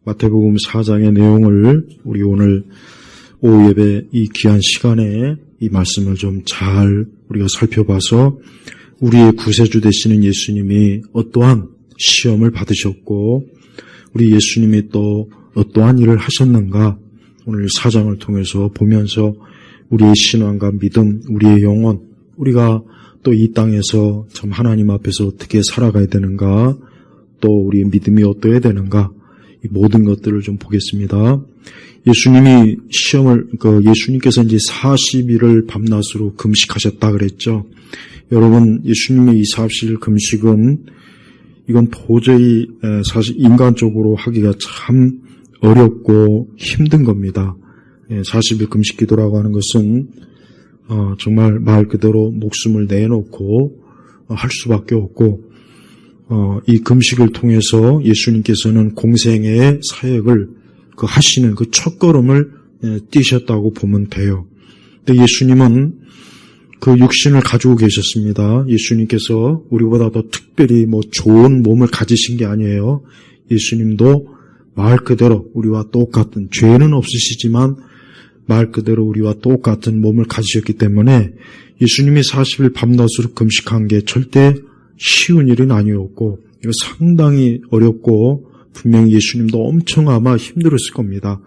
마태복음 4장의 내용을 우리 오늘 오후 예배 이 귀한 시간에 이 말씀을 좀 잘 우리가 살펴봐서 우리의 구세주 되시는 예수님이 어떠한 시험을 받으셨고 우리 예수님이 또 어떠한 일을 하셨는가 오늘 4장을 통해서 보면서 우리의 신앙과 믿음, 우리의 영혼, 우리가 또 이 땅에서 참 하나님 앞에서 어떻게 살아가야 되는가, 또 우리의 믿음이 어떠해야 되는가, 이 모든 것들을 좀 보겠습니다. 예수님께서 이제 40일을 밤낮으로 금식하셨다 그랬죠. 여러분, 예수님의 이 40일 금식은 이건 도저히 사실 인간적으로 하기가 참 어렵고 힘든 겁니다. 40일 금식 기도라고 하는 것은 정말 말 그대로 목숨을 내놓고 할 수밖에 없고 이 금식을 통해서 예수님께서는 공생애의 사역을 하시는 그 첫걸음을 띄셨다고 보면 돼요. 근데 예수님은 그 육신을 가지고 계셨습니다. 예수님께서 우리보다 더 특별히 좋은 몸을 가지신 게 아니에요. 예수님도 말 그대로 우리와 똑같은, 죄는 없으시지만 말 그대로 우리와 똑같은 몸을 가지셨기 때문에 예수님이 40일 밤낮으로 금식한 게 절대 쉬운 일은 아니었고 이거 상당히 어렵고 분명히 예수님도 엄청 아마 힘들었을 겁니다.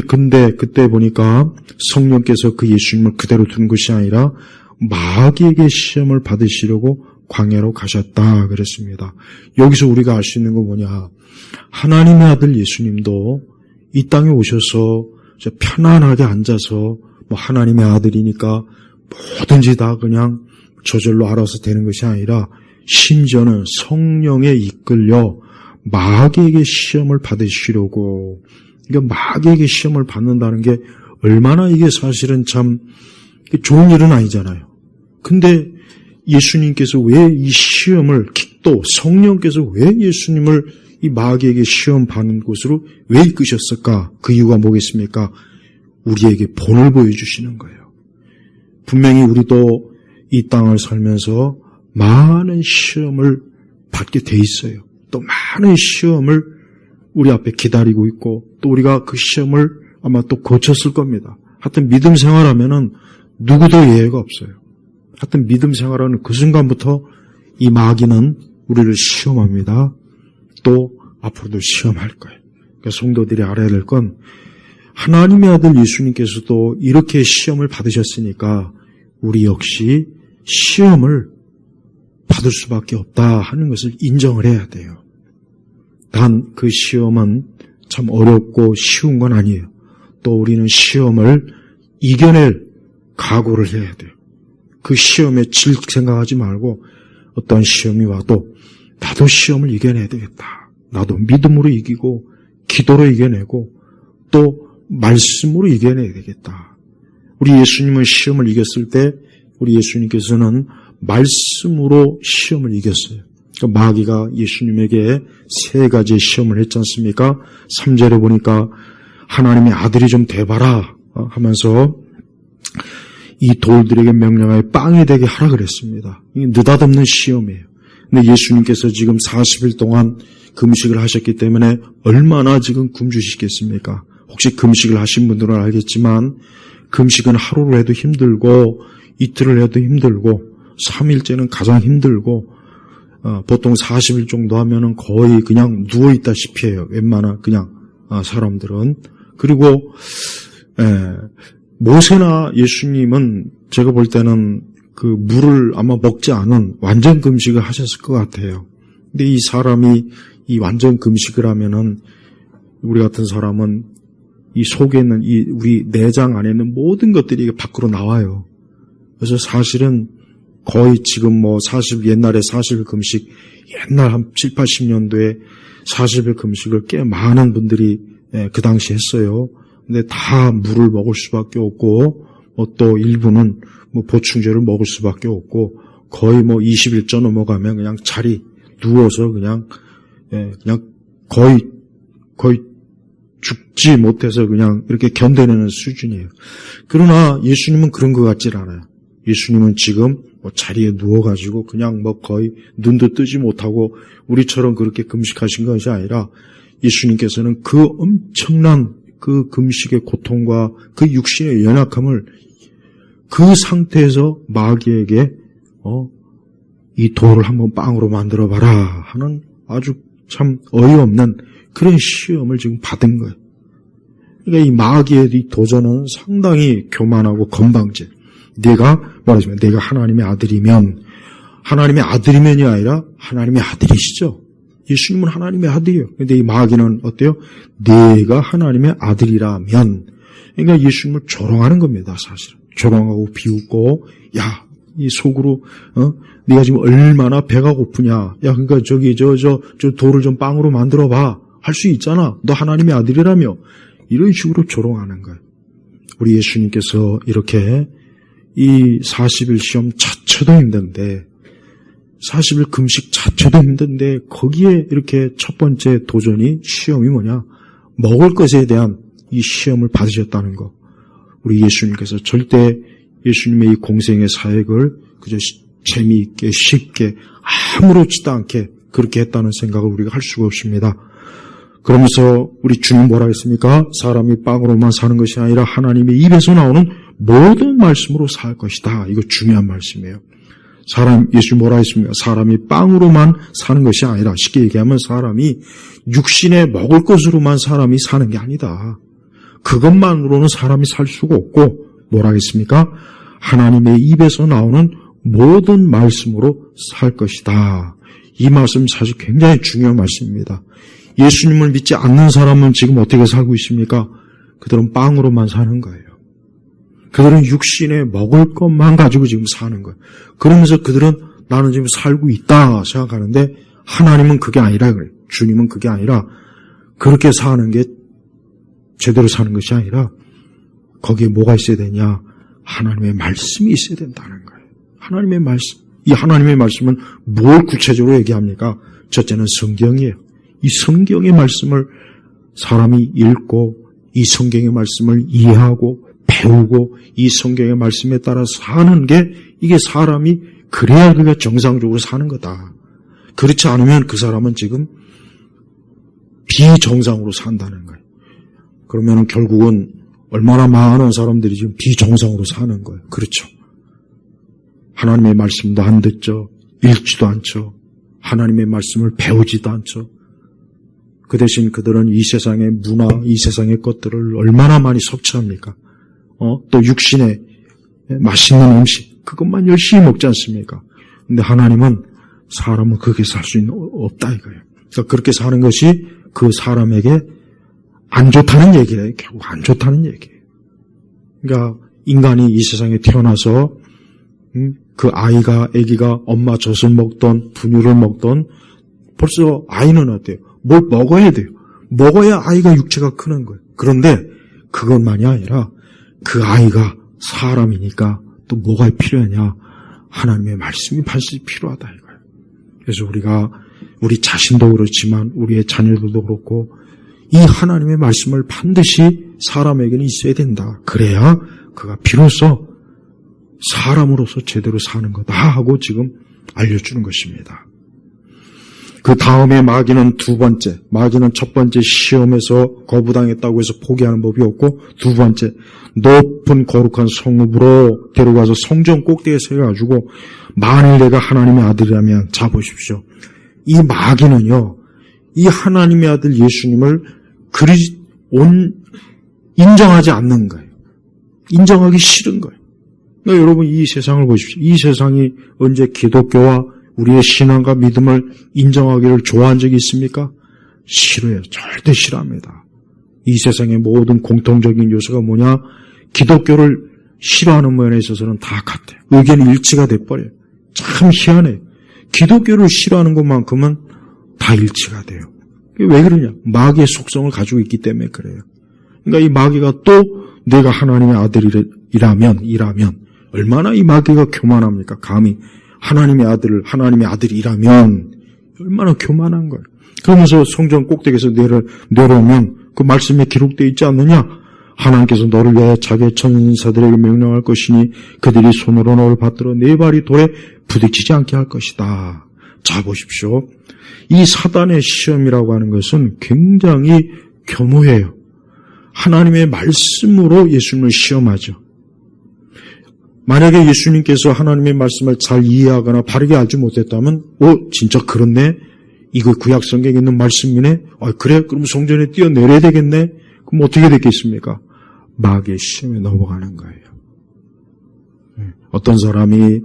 근데 그때 보니까 성령께서 그 예수님을 그대로 둔 것이 아니라 마귀에게 시험을 받으시려고 광야로 가셨다 그랬습니다. 여기서 우리가 알 수 있는 건 뭐냐, 하나님의 아들 예수님도 이 땅에 오셔서 편안하게 앉아서 하나님의 아들이니까 뭐든지 다 그냥 저절로 알아서 되는 것이 아니라 심지어는 성령에 이끌려 마귀에게 시험을 받으시려고, 그러니까 마귀에게 시험을 받는다는 게 얼마나 이게 사실은 참 좋은 일은 아니잖아요. 근데 예수님께서 왜 이 시험을, 또 성령께서 왜 예수님을 이 마귀에게 시험 받는 곳으로 왜 이끄셨을까? 그 이유가 뭐겠습니까? 우리에게 본을 보여주시는 거예요. 분명히 우리도 이 땅을 살면서 많은 시험을 받게 돼 있어요. 또 많은 시험을 우리 앞에 기다리고 있고 또 우리가 그 시험을 아마 또 거쳤을 겁니다. 하여튼 믿음 생활하면은 누구도 예외가 없어요. 하여튼 믿음 생활하는 그 순간부터 이 마귀는 우리를 시험합니다. 또 앞으로도 시험할 거예요. 그러니까 성도들이 알아야 될 건 하나님의 아들 예수님께서도 이렇게 시험을 받으셨으니까 우리 역시 시험을 받을 수밖에 없다 하는 것을 인정을 해야 돼요. 단 그 시험은 참 어렵고 쉬운 건 아니에요. 또 우리는 시험을 이겨낼 각오를 해야 돼요. 그 시험에 질 생각하지 말고 어떤 시험이 와도 나도 시험을 이겨내야 되겠다. 나도 믿음으로 이기고 기도로 이겨내고 또 말씀으로 이겨내야 되겠다. 우리 예수님은 시험을 이겼을 때 우리 예수님께서는 말씀으로 시험을 이겼어요. 그러니까 마귀가 예수님에게 3가지의 시험을 했지 않습니까? 3절에 보니까 하나님의 아들이 좀 돼봐라 하면서 이 돌들에게 명령하여 빵이 되게 하라 그랬습니다. 이게 느닷없는 시험이에요. 근데 예수님께서 지금 40일 동안 금식을 하셨기 때문에 얼마나 지금 굶주시겠습니까? 혹시 금식을 하신 분들은 알겠지만 금식은 하루를 해도 힘들고 이틀을 해도 힘들고 3일째는 가장 힘들고 보통 40일 정도 하면은 거의 그냥 누워있다시피 해요. 웬만한 그냥 사람들은. 그리고 모세나 예수님은 제가 볼 때는 그 물을 아마 먹지 않은 완전 금식을 하셨을 것 같아요. 근데 이 사람이 이 완전 금식을 하면은 우리 같은 사람은 이 속에 있는 이 우리 내장 안에 있는 모든 것들이 밖으로 나와요. 그래서 사실은 거의 지금 옛날에 40일 금식, 옛날 한 7, 80년도에 40일 금식을 꽤 많은 분들이 그 당시 했어요. 근데 다 물을 먹을 수밖에 없고, 또 일부는 보충제를 먹을 수밖에 없고, 거의 20일째 넘어가면 그냥 자리 누워서 그냥 거의 죽지 못해서 그냥 이렇게 견뎌내는 수준이에요. 그러나 예수님은 그런 것 같질 않아요. 예수님은 지금 자리에 누워가지고 그냥 거의 눈도 뜨지 못하고 우리처럼 그렇게 금식하신 것이 아니라 예수님께서는 그 엄청난 그 금식의 고통과 그 육신의 연약함을 그 상태에서 마귀에게 이 돌을 한번 빵으로 만들어봐라 하는 아주 참 어이없는 그런 시험을 지금 받은 거예요. 그러니까 이 마귀의 이 도전은 상당히 교만하고 건방져. 내가 말하자면 내가 하나님의 아들이면, 하나님의 아들이면이 아니라 하나님의 아들이시죠. 예수님은 하나님의 아들이에요. 근데 이 마귀는 어때요? 내가 하나님의 아들이라면, 그러니까 예수님을 조롱하는 겁니다, 사실은. 조롱하고 비웃고, 야, 이 속으로, 네가 지금 얼마나 배가 고프냐. 야, 그러니까 저 돌을 좀 빵으로 만들어 봐. 할 수 있잖아. 너 하나님의 아들이라며. 이런 식으로 조롱하는 거예요. 우리 예수님께서 이렇게 이 40일 시험 자체도 힘든데, 40일 금식 자체도 힘든데, 거기에 이렇게 첫 번째 도전이, 시험이 뭐냐? 먹을 것에 대한 이 시험을 받으셨다는 거. 우리 예수님께서 절대 예수님의 이 공생의 사역을 그저 재미있게 쉽게 아무렇지도 않게 그렇게 했다는 생각을 우리가 할 수가 없습니다. 그러면서 우리 주님 뭐라 했습니까? 사람이 빵으로만 사는 것이 아니라 하나님의 입에서 나오는 모든 말씀으로 살 것이다. 이거 중요한 말씀이에요. 예수 뭐라 했습니까? 사람이 빵으로만 사는 것이 아니라, 쉽게 얘기하면 사람이 육신에 먹을 것으로만 사람이 사는 게 아니다. 그것만으로는 사람이 살 수가 없고, 뭐라 했습니까? 하나님의 입에서 나오는 모든 말씀으로 살 것이다. 이 말씀 사실 굉장히 중요한 말씀입니다. 예수님을 믿지 않는 사람은 지금 어떻게 살고 있습니까? 그들은 빵으로만 사는 거예요. 그들은 육신에 먹을 것만 가지고 지금 사는 거예요. 그러면서 그들은 나는 지금 살고 있다 생각하는데, 하나님은 그게 아니라 그래요. 주님은 그게 아니라, 그렇게 사는 게 제대로 사는 것이 아니라 거기에 뭐가 있어야 되냐? 하나님의 말씀이 있어야 된다는 거예요. 하나님의 말씀. 이 하나님의 말씀은 뭘 구체적으로 얘기합니까? 첫째는 성경이에요. 이 성경의 말씀을 사람이 읽고, 이 성경의 말씀을 이해하고 배우고, 이 성경의 말씀에 따라 사는 게, 이게 사람이 그래야 그가 정상적으로 사는 거다. 그렇지 않으면 그 사람은 지금 비정상으로 산다는 거예요. 그러면 결국은 얼마나 많은 사람들이 지금 비정상으로 사는 거예요. 그렇죠. 하나님의 말씀도 안 듣죠. 읽지도 않죠. 하나님의 말씀을 배우지도 않죠. 그 대신 그들은 이 세상의 문화, 이 세상의 것들을 얼마나 많이 섭취합니까? 또 육신의 맛있는 음식, 그것만 열심히 먹지 않습니까? 근데 하나님은 사람은 그렇게 살 수 없다 이거예요. 그러니까 그렇게 사는 것이 그 사람에게 안 좋다는 얘기예요. 결국 안 좋다는 얘기예요. 그러니까 인간이 이 세상에 태어나서 그 아기가 엄마 젖을 먹던 분유를 먹던, 벌써 아이는 어때요? 뭘 먹어야 돼요. 먹어야 아이가 육체가 크는 거예요. 그런데 그것만이 아니라 그 아이가 사람이니까 또 뭐가 필요하냐? 하나님의 말씀이 반드시 필요하다 이거예요. 그래서 우리가 우리 자신도 그렇지만 우리의 자녀들도 그렇고, 이 하나님의 말씀을 반드시 사람에게는 있어야 된다. 그래야 그가 비로소 사람으로서 제대로 사는 거다 하고 지금 알려주는 것입니다. 그 다음에 마귀는 첫 번째 시험에서 거부당했다고 해서 포기하는 법이 없고, 두 번째 높은 거룩한 성읍으로 데려가서 성전 꼭대기에 세워가지고, 만일 내가 하나님의 아들이라면, 자 보십시오. 이 마귀는요, 이 하나님의 아들 예수님을 인정하지 않는 거예요. 인정하기 싫은 거예요. 그러니까 여러분 이 세상을 보십시오. 이 세상이 언제 기독교와 우리의 신앙과 믿음을 인정하기를 좋아한 적이 있습니까? 싫어요. 절대 싫어합니다. 이 세상의 모든 공통적인 요소가 뭐냐? 기독교를 싫어하는 면에 있어서는 다 같아요. 의견이 일치가 돼버려요. 참 희한해요. 기독교를 싫어하는 것만큼은 다 일치가 돼요. 왜 그러냐? 마귀의 속성을 가지고 있기 때문에 그래요. 그러니까 이 마귀가 또 내가 하나님의 아들이라면 얼마나 이 마귀가 교만합니까? 감히 하나님의 아들이라면 얼마나 교만한 거예요. 그러면서 성전 꼭대기에서 내려오면 그 말씀에 기록되어 있지 않느냐? 하나님께서 너를 위하여 자기의 천사들에게 명령할 것이니 그들이 손으로 너를 받들어 네 발이 돌에 부딪히지 않게 할 것이다. 자, 보십시오. 이 사단의 시험이라고 하는 것은 굉장히 교묘해요. 하나님의 말씀으로 예수님을 시험하죠. 만약에 예수님께서 하나님의 말씀을 잘 이해하거나 바르게 알지 못했다면, 진짜 그렇네? 이거 구약 성경에 있는 말씀이네? 그래? 그럼 성전에 뛰어내려야 되겠네? 그럼 어떻게 됐겠습니까? 마귀의 시험에 넘어가는 거예요. 어떤 사람이,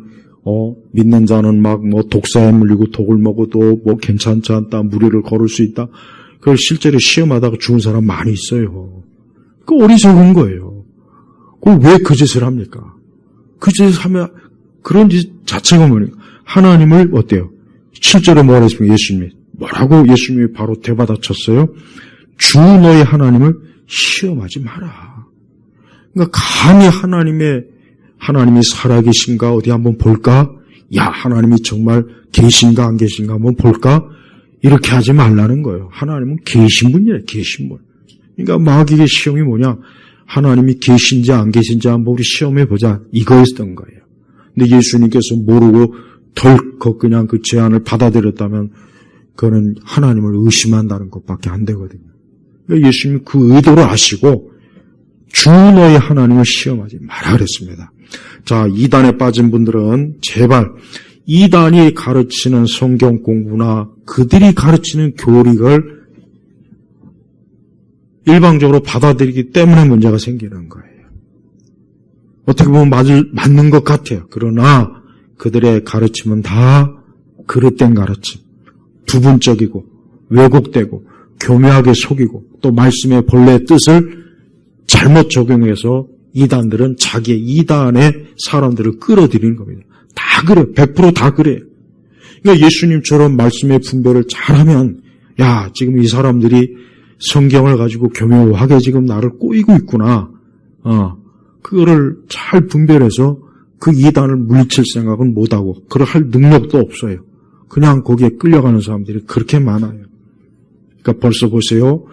믿는 자는 막 독사에 물리고 독을 먹어도 괜찮지 않다, 무리를 걸을 수 있다. 그걸 실제로 시험하다가 죽은 사람 많이 있어요. 그 어리석은 거예요. 왜 그 짓을 합니까? 그 짓을 하면, 그런 짓 자체가 뭐니까? 하나님을 어때요? 실제로 뭐라 했습니까? 예수님이. 뭐라고 예수님이 바로 대받아쳤어요? 주 너의 하나님을 시험하지 마라. 그러니까 감히 하나님이 살아계신가 어디 한번 볼까? 야, 하나님이 정말 계신가 안 계신가 한번 볼까? 이렇게 하지 말라는 거예요. 하나님은 계신 분이에요. 계신 분. 그러니까 마귀의 시험이 뭐냐? 하나님이 계신지 안 계신지 한번 우리 시험해보자. 이거였던 거예요. 근데 예수님께서 모르고 덜컥 그냥 그 제안을 받아들였다면 그거는 하나님을 의심한다는 것밖에 안 되거든요. 그러니까 예수님이 그 의도를 아시고 주 너의 하나님을 시험하지 마라 그랬습니다. 자, 이단에 빠진 분들은 제발 이단이 가르치는 성경 공부나 그들이 가르치는 교리를 일방적으로 받아들이기 때문에 문제가 생기는 거예요. 어떻게 보면 맞는 것 같아요. 그러나 그들의 가르침은 다 그릇된 가르침, 부분적이고 왜곡되고 교묘하게 속이고 또 말씀의 본래의 뜻을 잘못 적용해서 이단들은 자기의 이단의 사람들을 끌어들이는 겁니다. 다 그래요. 100% 다 그래요. 그러니까 예수님처럼 말씀의 분별을 잘하면 지금 이 사람들이 성경을 가지고 교묘하게 지금 나를 꼬이고 있구나. 그거를 잘 분별해서 그 이단을 물리칠 생각은 못하고 그럴 할 능력도 없어요. 그냥 거기에 끌려가는 사람들이 그렇게 많아요. 그러니까 벌써 보세요.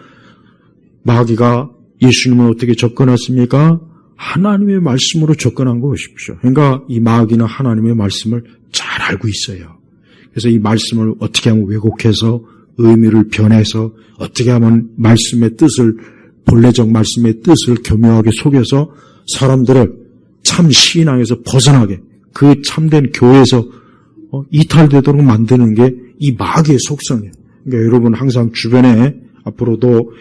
마귀가 예수님을 어떻게 접근했습니까? 하나님의 말씀으로 접근한 거 보십시오. 그러니까 이 마귀는 하나님의 말씀을 잘 알고 있어요. 그래서 이 말씀을 어떻게 하면 왜곡해서 의미를 변해서 어떻게 하면 말씀의 뜻을 본래적 말씀의 뜻을 교묘하게 속여서 사람들을 참 신앙에서 벗어나게 그 참된 교회에서 이탈되도록 만드는 게 이 마귀의 속성이에요. 그러니까 여러분 항상 주변에 앞으로도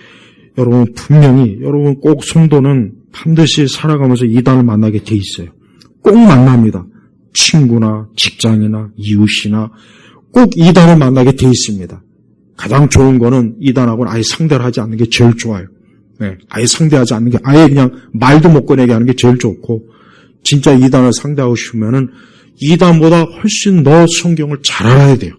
여러분 분명히 여러분 꼭 성도는 반드시 살아가면서 이단을 만나게 돼 있어요. 꼭 만납니다. 친구나 직장이나 이웃이나 꼭 이단을 만나게 돼 있습니다. 가장 좋은 거는 이단하고는 아예 상대를 하지 않는 게 제일 좋아요. 아예 상대하지 않는 게 아예 그냥 말도 못 꺼내게 하는 게 제일 좋고 진짜 이단을 상대하고 싶으면은 이단보다 훨씬 더 성경을 잘 알아야 돼요.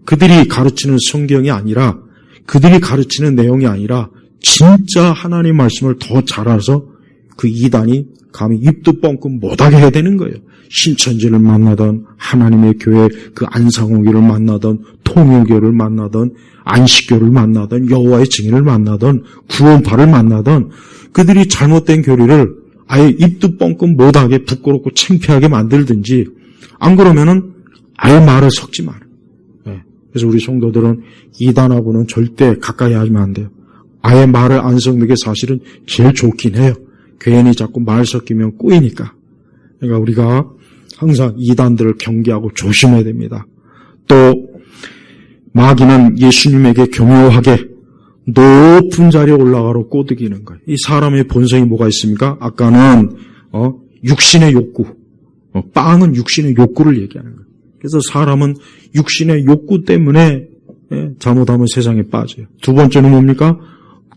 그들이 가르치는 성경이 아니라 그들이 가르치는 내용이 아니라 진짜 하나님 말씀을 더 잘 알아서 그 이단이 감히 입도 뻥끗 못하게 해야 되는 거예요. 신천지를 만나던 하나님의 교회 그 안상홍교를 만나던 통일교를 만나던 안식교를 만나던 여호와의 증인을 만나던 구원파를 만나던 그들이 잘못된 교리를 아예 입도 뻥끗 못하게 부끄럽고 창피하게 만들든지 안 그러면은 아예 말을 섞지 마라. 그래서 우리 성도들은 이단하고는 절대 가까이 하면 안 돼요. 아예 말을 안 섞는 게 사실은 제일 좋긴 해요. 괜히 자꾸 말 섞이면 꼬이니까. 그러니까 우리가 항상 이단들을 경계하고 조심해야 됩니다. 또 마귀는 예수님에게 교묘하게 높은 자리에 올라가러 꼬드기는 거예요. 이 사람의 본성이 뭐가 있습니까? 아까는 육신의 욕구, 빵은 육신의 욕구를 얘기하는 거예요. 그래서 사람은 육신의 욕구 때문에 잘못하면 세상에 빠져요. 두 번째는 뭡니까?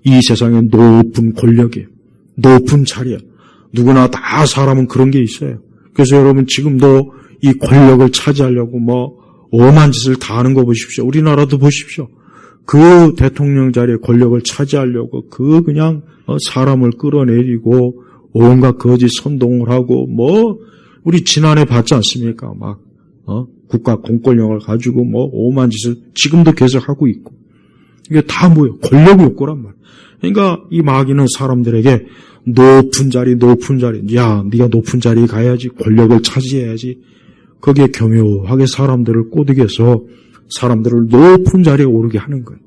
이 세상에 높은 권력이에요. 높은 자리야. 누구나 다 사람은 그런 게 있어요. 그래서 여러분 지금도 이 권력을 차지하려고 엄한 짓을 다 하는 거 보십시오. 우리나라도 보십시오. 그 대통령 자리에 권력을 차지하려고 그냥 사람을 끌어내리고 온갖 거짓 선동을 하고 우리 지난해 봤지 않습니까? 국가 공권력을 가지고 오만 짓을 지금도 계속 하고 있고. 이게 다 뭐예요? 권력 욕구란 말이에요. 그러니까 이 마귀는 사람들에게 높은 자리. 야, 네가 높은 자리에 가야지. 권력을 차지해야지. 거기에 교묘하게 사람들을 꼬드겨서 사람들을 높은 자리에 오르게 하는 거예요.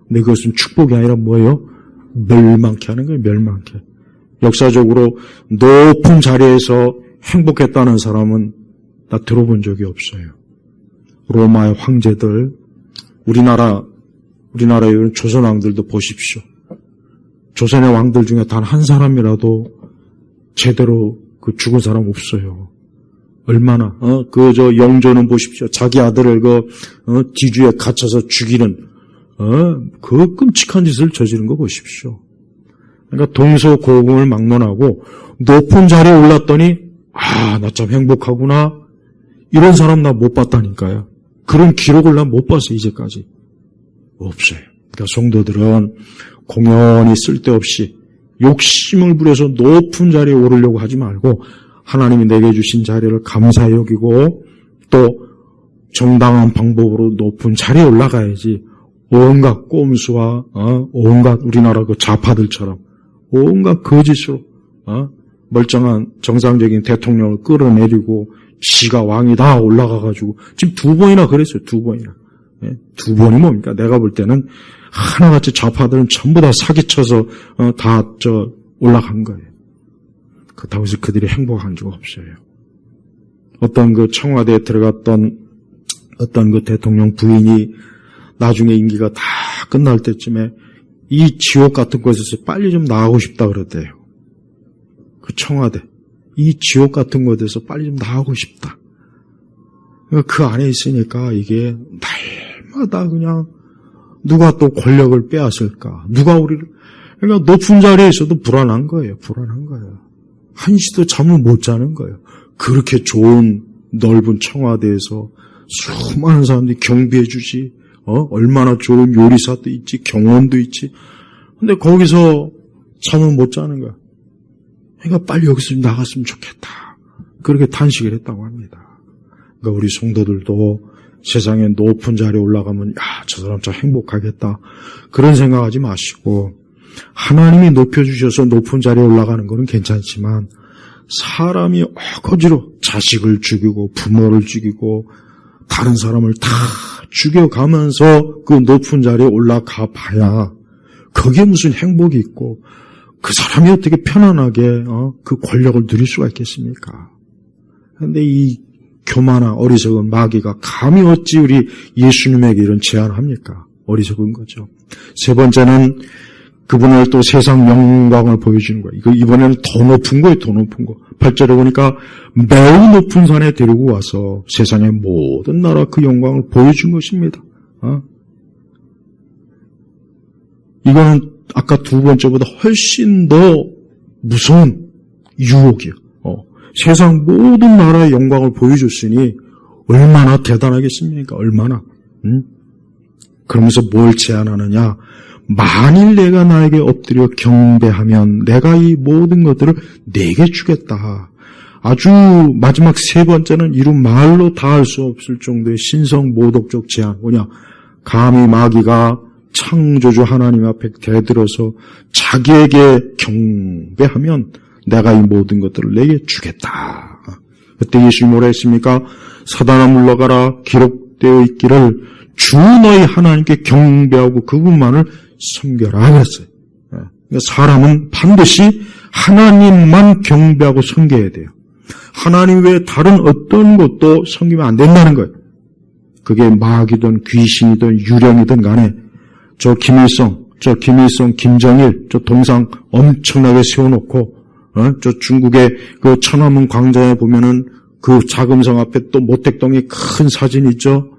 근데 그것은 축복이 아니라 뭐예요? 멸망케 하는 거예요. 멸망케. 역사적으로 높은 자리에서 행복했다는 사람은 나 들어본 적이 없어요. 로마의 황제들, 우리나라의 조선 왕들도 보십시오. 조선의 왕들 중에 단 한 사람이라도 제대로 죽은 사람 없어요. 얼마나 영조는 보십시오. 자기 아들을 뒤주에 갇혀서 죽이는 그 끔찍한 짓을 저지른 거 보십시오. 그러니까 동서고금을 막론하고 높은 자리에 올랐더니 나 참 행복하구나. 이런 사람 나 못 봤다니까요. 그런 기록을 나 못 봤어요. 이제까지. 없어요. 그러니까 성도들은 공연히 쓸데없이 욕심을 부려서 높은 자리에 오르려고 하지 말고 하나님이 내게 주신 자리를 감사히 여기고 또 정당한 방법으로 높은 자리에 올라가야지 온갖 꼼수와 온갖 우리나라 그 좌파들처럼 온갖 거짓으로 멀쩡한 정상적인 대통령을 끌어내리고 지가 왕이다 올라가가지고 지금 2번이나 그랬어요. 2번이나. 예? 2번이 뭡니까? 내가 볼 때는 하나같이 좌파들은 전부 다 사기쳐서 다 올라간 거예요. 그렇다고 해서 그들이 행복한 적 없어요. 어떤 그 청와대에 들어갔던 어떤 그 대통령 부인이 나중에 임기가 다 끝날 때쯤에 이 지옥 같은 곳에서 빨리 좀 나가고 싶다 그랬대요. 그 청와대. 이 지옥 같은 곳에서 빨리 좀 나가고 싶다. 그러니까 그 안에 있으니까 이게 날마다 그냥 누가 또 권력을 빼앗을까? 누가 우리를, 그러니까 높은 자리에 있어도 불안한 거예요. 불안한 거예요. 한시도 잠을 못 자는 거예요. 그렇게 좋은 넓은 청와대에서 수많은 사람들이 경비해 주지, 얼마나 좋은 요리사도 있지, 경호원도 있지. 근데 거기서 잠을 못 자는 거야. 그러니까 빨리 여기서 나갔으면 좋겠다. 그렇게 탄식을 했다고 합니다. 그러니까 우리 성도들도 세상에 높은 자리에 올라가면 저 사람 참 행복하겠다. 그런 생각하지 마시고 하나님이 높여주셔서 높은 자리에 올라가는 것은 괜찮지만 사람이 억지로 자식을 죽이고 부모를 죽이고 다른 사람을 다 죽여가면서 그 높은 자리에 올라가 봐야 거기에 무슨 행복이 있고 그 사람이 어떻게 편안하게 그 권력을 누릴 수가 있겠습니까? 그런데 이 교만한 어리석은 마귀가 감히 어찌 우리 예수님에게 이런 제안을 합니까? 어리석은 거죠. 세 번째는 그분을 또 세상 영광을 보여주는 거예요. 이번에는 더 높은 거예요. 더 높은 거. 8절에 보니까 매우 높은 산에 데리고 와서 세상의 모든 나라 그 영광을 보여준 것입니다. 이거는 아까 두 번째보다 훨씬 더 무서운 유혹이에요. 세상 모든 나라의 영광을 보여줬으니 얼마나 대단하겠습니까? 얼마나. 그러면서 뭘 제안하느냐. 만일 내가 나에게 엎드려 경배하면 내가 이 모든 것들을 내게 주겠다. 아주 마지막 세 번째는 이루 말로 다할 수 없을 정도의 신성모독적 제안. 뭐냐. 감히 마귀가 창조주 하나님 앞에 대들어서 자기에게 경배하면 내가 이 모든 것들을 내게 주겠다. 그때 예수님이 뭐라 했습니까? 사단아 물러가라. 기록되어 있기를 주 너희 하나님께 경배하고 그분만을 섬겨라 하셨어요. 그러니까 사람은 반드시 하나님만 경배하고 섬겨야 돼요. 하나님 외에 다른 어떤 것도 섬기면 안 된다는 거예요. 그게 마귀든 귀신이든 유령이든 간에 저 김일성, 김정일, 저 동상 엄청나게 세워놓고 저 중국의 그 천안문 광장에 보면은 그 자금성 앞에 또 모택동이 큰 사진 있죠.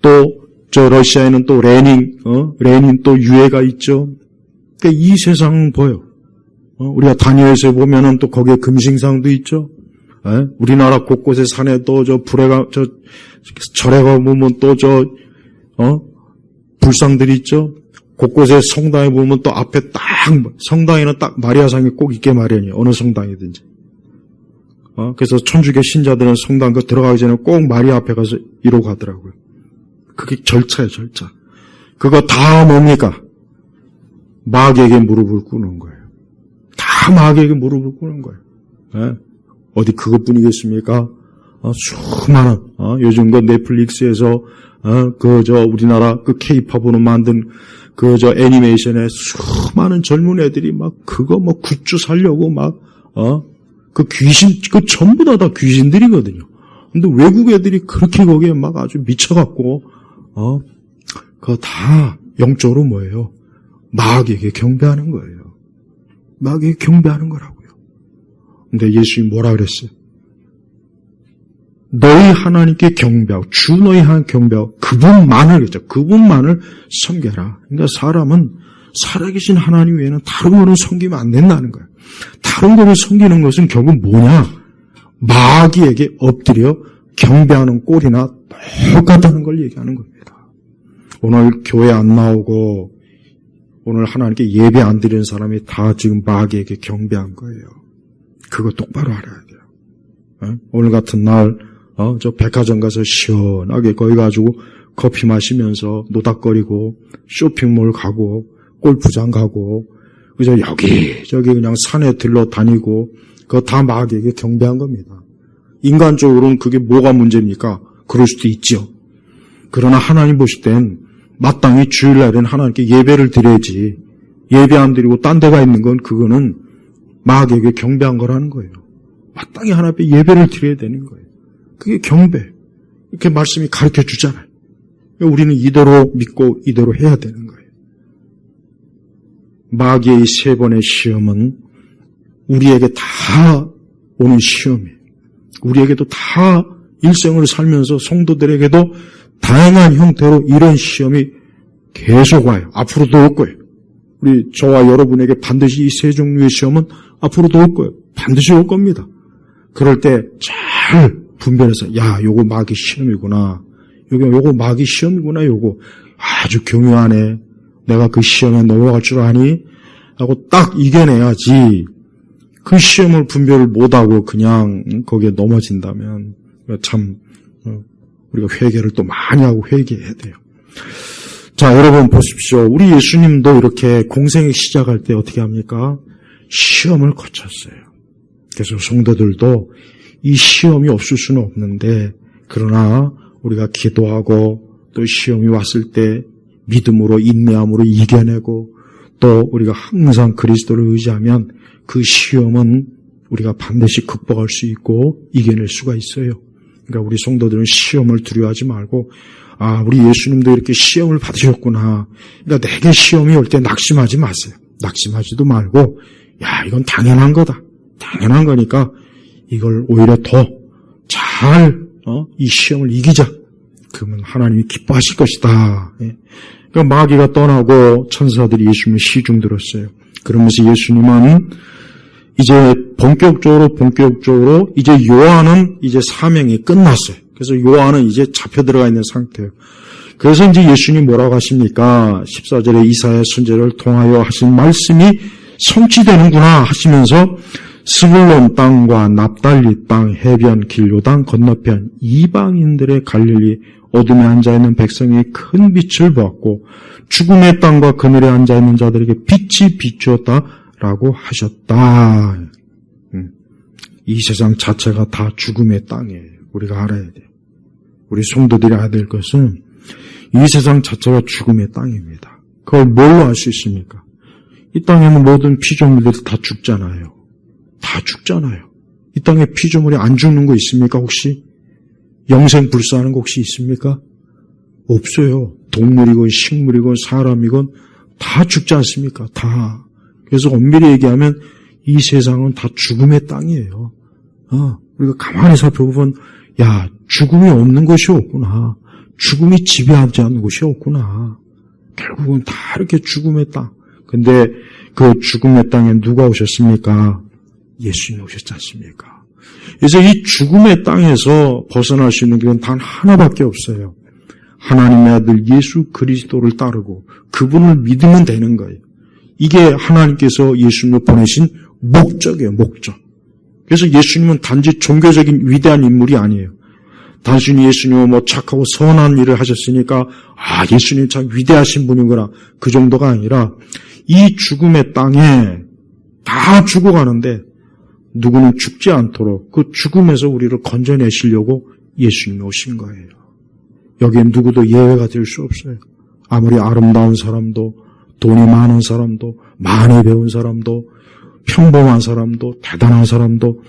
또 저 러시아에는 또 레닌 또 유해가 있죠. 그러니까 이 세상은 보여. 우리가 다니엘서에 보면은 또 거기에 금신상도 있죠. 우리나라 곳곳에 산에 또 저 절에 가보면 또 불상들이 있죠. 곳곳에 성당에 보면 또 앞에 딱 성당에는 딱 마리아상이 꼭 있게 마련이에요. 어느 성당이든지. 그래서 천주교 신자들은 성당 들어가기 전에 꼭 마리아 앞에 가서 이러고 가더라고요. 그게 절차예요, 절차. 그거 다 뭡니까? 마귀에게 무릎을 꿇는 거예요. 다 마귀에게 무릎을 꿇는 거예요. 어디 그것뿐이겠습니까? 수많은, 요즘 그 넷플릭스에서, 우리나라 그 케이팝으로 만든 애니메이션에 수많은 젊은 애들이 그거 굿즈 살려고 그 귀신, 전부 다 귀신들이거든요. 근데 외국 애들이 그렇게 거기에 아주 미쳐갖고, 그거 다 영적으로 뭐예요? 마귀에게 경배하는 거예요. 마귀에게 경배하는 거라고요. 근데 예수님이 뭐라 그랬어요? 너희 하나님께 경배하고, 주 너희 하나님 경배하고, 그분만을 섬겨라. 그러니까 사람은 살아계신 하나님 외에는 다른 거를 섬기면 안 된다는 거예요. 다른 거를 섬기는 것은 결국 뭐냐? 마귀에게 엎드려 경배하는 꼴이나 똑같다는 걸 얘기하는 겁니다. 오늘 교회 안 나오고 오늘 하나님께 예배 안 드리는 사람이 다 지금 마귀에게 경배한 거예요. 그거 똑바로 알아야 돼요. 오늘 같은 날 저 백화점 가서 시원하게 거기 가지고 커피 마시면서 노닥거리고 쇼핑몰 가고 골프장 가고 그저 여기저기 그냥 산에 들러 다니고 그거 다 마귀에게 경배한 겁니다. 인간적으로는 그게 뭐가 문제입니까? 그럴 수도 있죠. 그러나 하나님 보실 땐 마땅히 주일날에는 하나님께 예배를 드려야지 예배 안 드리고 딴 데가 있는 건 그거는 마귀에게 경배한 거라는 거예요. 마땅히 하나님께 예배를 드려야 되는 거예요. 그게 경배. 이렇게 말씀이 가르쳐 주잖아요. 우리는 이대로 믿고 이대로 해야 되는 거예요. 마귀의 세 번의 시험은 우리에게 다 오는 시험이에요. 우리에게도 다 일생을 살면서 성도들에게도 다양한 형태로 이런 시험이 계속 와요. 앞으로도 올 거예요. 우리 저와 여러분에게 반드시 이 세 종류의 시험은 앞으로도 올 거예요. 반드시 올 겁니다. 그럴 때 잘 분별해서 요거 마귀 시험이구나. 요거 마귀 시험이구나. 요거 아주 교묘하네. 내가 그 시험에 넘어갈 줄 아니? 하고 딱 이겨내야지. 그 시험을 분별을 못하고 그냥 거기에 넘어진다면 참 우리가 회개를 또 많이 하고 회개해야 돼요. 자, 여러분 보십시오. 우리 예수님도 이렇게 공생을 시작할 때 어떻게 합니까? 시험을 거쳤어요. 그래서 성도들도 이 시험이 없을 수는 없는데 그러나 우리가 기도하고 또 시험이 왔을 때 믿음으로 인내함으로 이겨내고 또 우리가 항상 그리스도를 의지하면 그 시험은 우리가 반드시 극복할 수 있고 이겨낼 수가 있어요. 그러니까 우리 성도들은 시험을 두려워하지 말고 우리 예수님도 이렇게 시험을 받으셨구나. 그러니까 내게 시험이 올 때 낙심하지 마세요. 낙심하지도 말고 이건 당연한 거다. 당연한 거니까 이걸 오히려 더 잘 이 시험을 이기자. 그러면 하나님이 기뻐하실 것이다. 그러니까 마귀가 떠나고 천사들이 예수님을 시중 들었어요. 그러면서 예수님은 이제 본격적으로 이제 요한은 이제 사명이 끝났어요. 그래서 요한은 이제 잡혀 들어가 있는 상태예요. 그래서 이제 예수님이 뭐라고 하십니까? 14절에 이사야 선지자를 통하여 하신 말씀이 성취되는구나 하시면서 스불론 땅과 납달리 땅 해변 길요단 건너편 이방인들의 갈릴리 어둠에 앉아있는 백성이 큰 빛을 보았고 죽음의 땅과 그늘에 앉아있는 자들에게 빛이 비추었다라고 하셨다. 이 세상 자체가 다 죽음의 땅이에요. 우리가 알아야 돼요. 우리 성도들이 알아야 될 것은 이 세상 자체가 죽음의 땅입니다. 그걸 뭘로 알 수 있습니까? 이 땅에는 모든 피조물들이 다 죽잖아요. 다 죽잖아요. 이 땅에 피조물이 안 죽는 거 있습니까 혹시? 영생 불사하는 거 혹시 있습니까? 없어요. 동물이건 식물이건 사람이건 다 죽지 않습니까? 다. 그래서 엄밀히 얘기하면 이 세상은 다 죽음의 땅이에요. 우리가 가만히 살펴보면 죽음이 없는 곳이 없구나. 죽음이 지배하지 않는 곳이 없구나. 결국은 다 이렇게 죽음의 땅. 근데 그 죽음의 땅에 누가 오셨습니까? 예수님이 오셨지 않습니까? 그래서 이 죽음의 땅에서 벗어날 수 있는 길은 단 하나밖에 없어요. 하나님의 아들 예수 그리스도를 따르고 그분을 믿으면 되는 거예요. 이게 하나님께서 예수님을 보내신 목적이에요. 목적. 그래서 예수님은 단지 종교적인 위대한 인물이 아니에요. 단순히 예수님은 착하고 선한 일을 하셨으니까 예수님 참 위대하신 분이구나 그 정도가 아니라 이 죽음의 땅에 다 죽어가는데 누구는 죽지 않도록 그 죽음에서 우리를 건져내시려고 예수님이 오신 거예요. 여기에 누구도 예외가 될 수 없어요. 아무리 아름다운 사람도, 돈이 많은 사람도, 많이 배운 사람도, 평범한 사람도, 대단한 사람도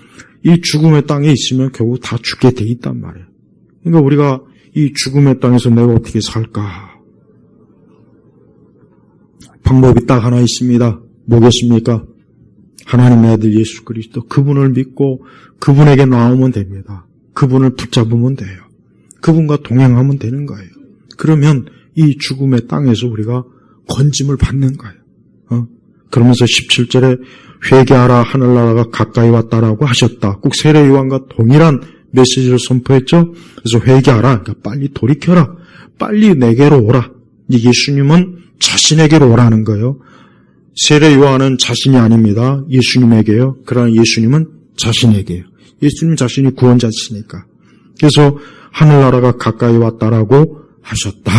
이 죽음의 땅에 있으면 결국 다 죽게 돼 있단 말이에요. 그러니까 우리가 이 죽음의 땅에서 내가 어떻게 살까? 방법이 딱 하나 있습니다. 뭐겠습니까? 하나님의 아들 예수 그리스도, 그분을 믿고 그분에게 나오면 됩니다. 그분을 붙잡으면 돼요. 그분과 동행하면 되는 거예요. 그러면 이 죽음의 땅에서 우리가 건짐을 받는 거예요. 그러면서 17절에 회개하라, 하늘나라가 가까이 왔다라고 하셨다. 꼭 세례 요한과 동일한 메시지를 선포했죠. 그래서 회개하라, 그러니까 빨리 돌이켜라, 빨리 내게로 오라. 이 예수님은 자신에게로 오라는 거예요. 세례 요한은 자신이 아닙니다. 예수님에게요. 그러나 예수님은 자신에게요. 예수님 자신이 구원자시니까. 그래서 하늘나라가 가까이 왔다라고 하셨다.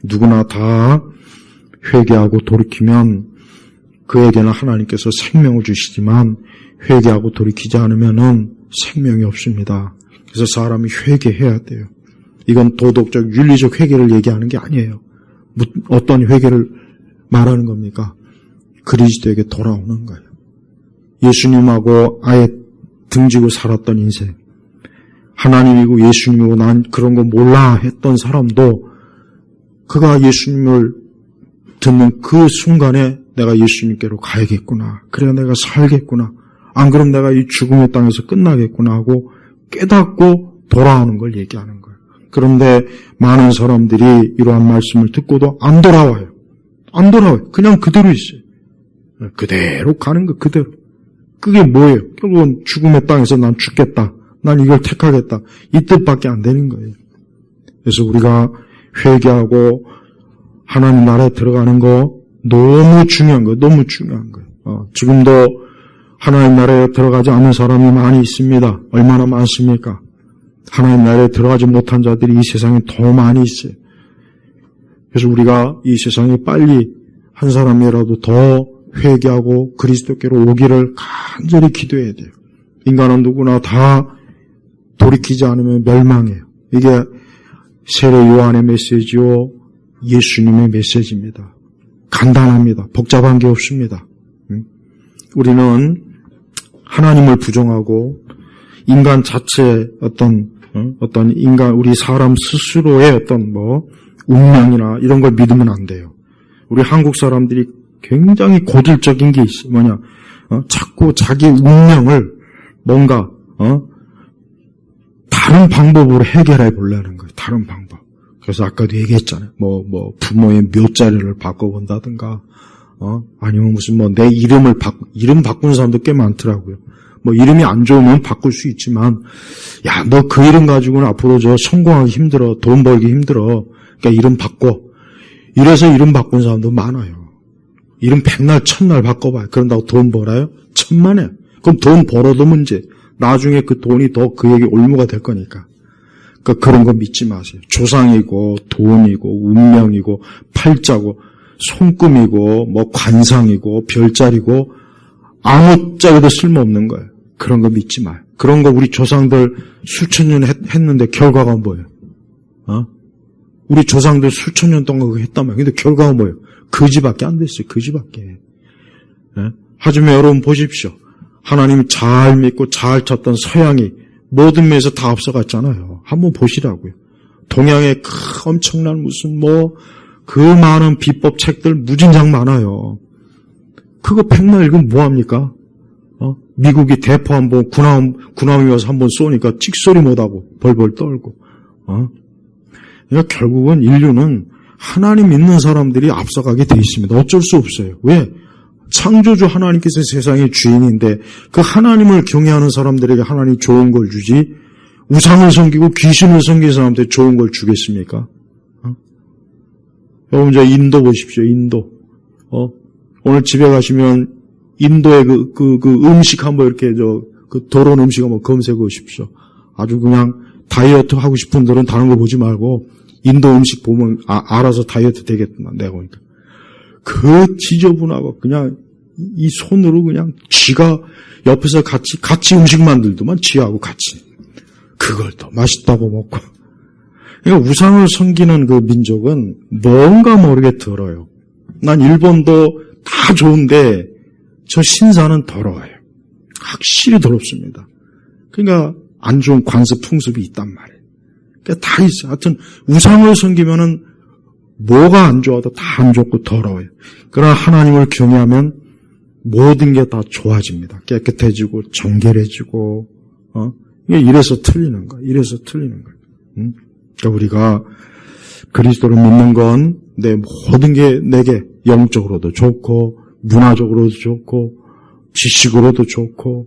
누구나 다 회개하고 돌이키면 그에게는 하나님께서 생명을 주시지만 회개하고 돌이키지 않으면은 생명이 없습니다. 그래서 사람이 회개해야 돼요. 이건 도덕적, 윤리적 회개를 얘기하는 게 아니에요. 어떤 회개를 말하는 겁니까? 그리스도에게 돌아오는 거예요. 예수님하고 아예 등지고 살았던 인생, 하나님이고 예수님이고 난 그런 거 몰라 했던 사람도 그가 예수님을 듣는 그 순간에 내가 예수님께로 가야겠구나, 그래야 내가 살겠구나, 안 그럼 내가 이 죽음의 땅에서 끝나겠구나 하고 깨닫고 돌아오는 걸 얘기하는 거예요. 그런데 많은 사람들이 이러한 말씀을 듣고도 안 돌아와요. 그냥 그대로 있어요. 그대로 가는 거, 그대로. 그게 뭐예요? 결국은 죽음의 땅에서 난 죽겠다, 난 이걸 택하겠다, 이 뜻밖에 안 되는 거예요. 그래서 우리가 회개하고 하나님 나라에 들어가는 거 너무 중요한 거예요. 지금도 하나님 나라에 들어가지 않는 사람이 많이 있습니다. 얼마나 많습니까? 하나님 나라에 들어가지 못한 자들이 이 세상에 더 많이 있어요. 그래서 우리가 이 세상에 빨리 한 사람이라도 더 회개하고 그리스도께로 오기를 간절히 기도해야 돼요. 인간은 누구나 다 돌이키지 않으면 멸망해요. 이게 세례 요한의 메시지요, 예수님의 메시지입니다. 간단합니다. 복잡한 게 없습니다. 우리는 하나님을 부정하고 인간 자체의 어떤 인간, 우리 사람 스스로의 어떤 운명이나 이런 걸 믿으면 안 돼요. 우리 한국 사람들이 굉장히 고질적인 게 있어요. 자꾸 자기 운명을 뭔가 다른 방법으로 해결해 보려는 거예요. 다른 방법. 그래서 아까도 얘기했잖아요. 부모의 묘자리를 바꿔본다든가, 아니면 무슨 내 이름 바꾸는 사람도 꽤 많더라고요. 이름이 안 좋으면 바꿀 수 있지만, 야, 너 그 이름 가지고는 앞으로 성공하기 힘들어, 돈 벌기 힘들어, 그러니까 이름 바꿔. 이래서 이름 바꾼 사람도 많아요. 이름 백날 천날 바꿔봐요. 그런다고 돈 벌어요? 천만에. 그럼 돈 벌어도 문제. 나중에 그 돈이 더 그에게 올무가 될 거니까. 그러니까 그런 거 믿지 마세요. 조상이고 돈이고 운명이고 팔자고 손금이고 관상이고 별자리고 아무짝에도 쓸모없는 거예요. 그런 거 믿지 마요. 그런 거 우리 조상들 수천 년 했는데 결과가 뭐예요? 우리 조상들 수천 년 동안 그거 했단 말이에요. 근데 결과가 뭐예요? 거지밖에 안 됐어요. 거지밖에. 하지만 여러분 보십시오. 하나님 잘 믿고 잘 찾던 서양이 모든 면에서 다 앞서갔잖아요. 한번 보시라고요. 동양에 엄청난 무슨 그 많은 비법 책들 무진장 많아요. 그거 백날 읽으면 뭐합니까? 미국이 대포 한번 군함이 와서 한번 쏘니까 찍소리 못하고 벌벌 떨고. 그러니까 결국은 인류는 하나님 믿는 사람들이 앞서가게 돼 있습니다. 어쩔 수 없어요. 왜? 창조주 하나님께서 세상의 주인인데 그 하나님을 경외하는 사람들에게 하나님이 좋은 걸 주지, 우상을 섬기고 귀신을 섬기는 사람한테 좋은 걸 주겠습니까? 여러분 인도 보십시오. 인도. 오늘 집에 가시면 인도의 그 음식 한번 이렇게 더러운 음식 한번 검색해 보십시오. 아주 그냥 다이어트 하고 싶은 분들은 다른 거 보지 말고 인도 음식 보면 알아서 다이어트 되겠구나, 내가 보니까. 그 지저분하고 그냥 이 손으로 그냥 쥐가 옆에서 같이 음식 만들더만 쥐하고 같이. 그걸 더 맛있다고 먹고. 그러니까 우상을 섬기는 그 민족은 뭔가 모르게 더러워요. 난 일본도 다 좋은데 저 신사는 더러워요. 확실히 더럽습니다. 그러니까 안 좋은 관습 풍습이 있단 말이에요. 그러니까 다 있어요. 하여튼 우상을 섬기면은 뭐가 안 좋아도 다 안 좋고 더러워요. 그러나 하나님을 경외하면 모든 게 다 좋아집니다. 깨끗해지고 정결해지고 이래서 틀리는 거예요. 이래서 틀리는 거예요. 그러니까 우리가 그리스도를 믿는 건 내 모든 게 내게 영적으로도 좋고 문화적으로도 좋고 지식으로도 좋고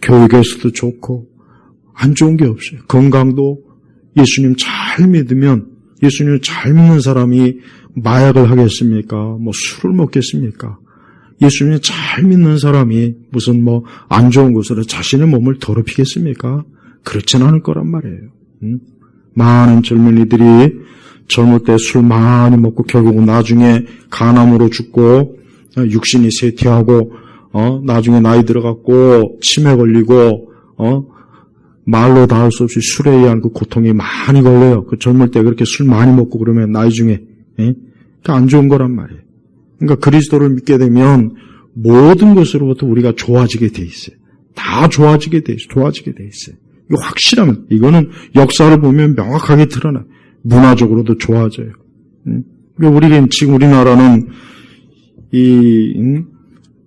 교육에서도 좋고 안 좋은 게 없어요. 건강도 예수님 잘 믿으면 예수님을 잘 믿는 사람이 마약을 하겠습니까? 뭐 술을 먹겠습니까? 예수님을 잘 믿는 사람이 무슨 뭐 안 좋은 것으로 자신의 몸을 더럽히겠습니까? 그렇지는 않을 거란 말이에요. 많은 젊은이들이 젊을 때 술 많이 먹고 결국은 나중에 간암으로 죽고 육신이 쇠퇴하고 나중에 나이 들어갔고 치매 걸리고 말로 다 할 수 없이 술에 의한 그 고통이 많이 걸려요. 그 젊을 때 그렇게 술 많이 먹고 그러면 나이 중에 안 좋은 거란 말이에요. 그러니까 그리스도를 믿게 되면 모든 것으로부터 우리가 좋아지게 돼 있어요. 다 좋아지게 돼 있어요. 좋아지게 돼 있어요. 이거 확실합니다. 이거는 역사를 보면 명확하게 드러나요. 문화적으로도 좋아져요. 그러니까 지금 우리나라는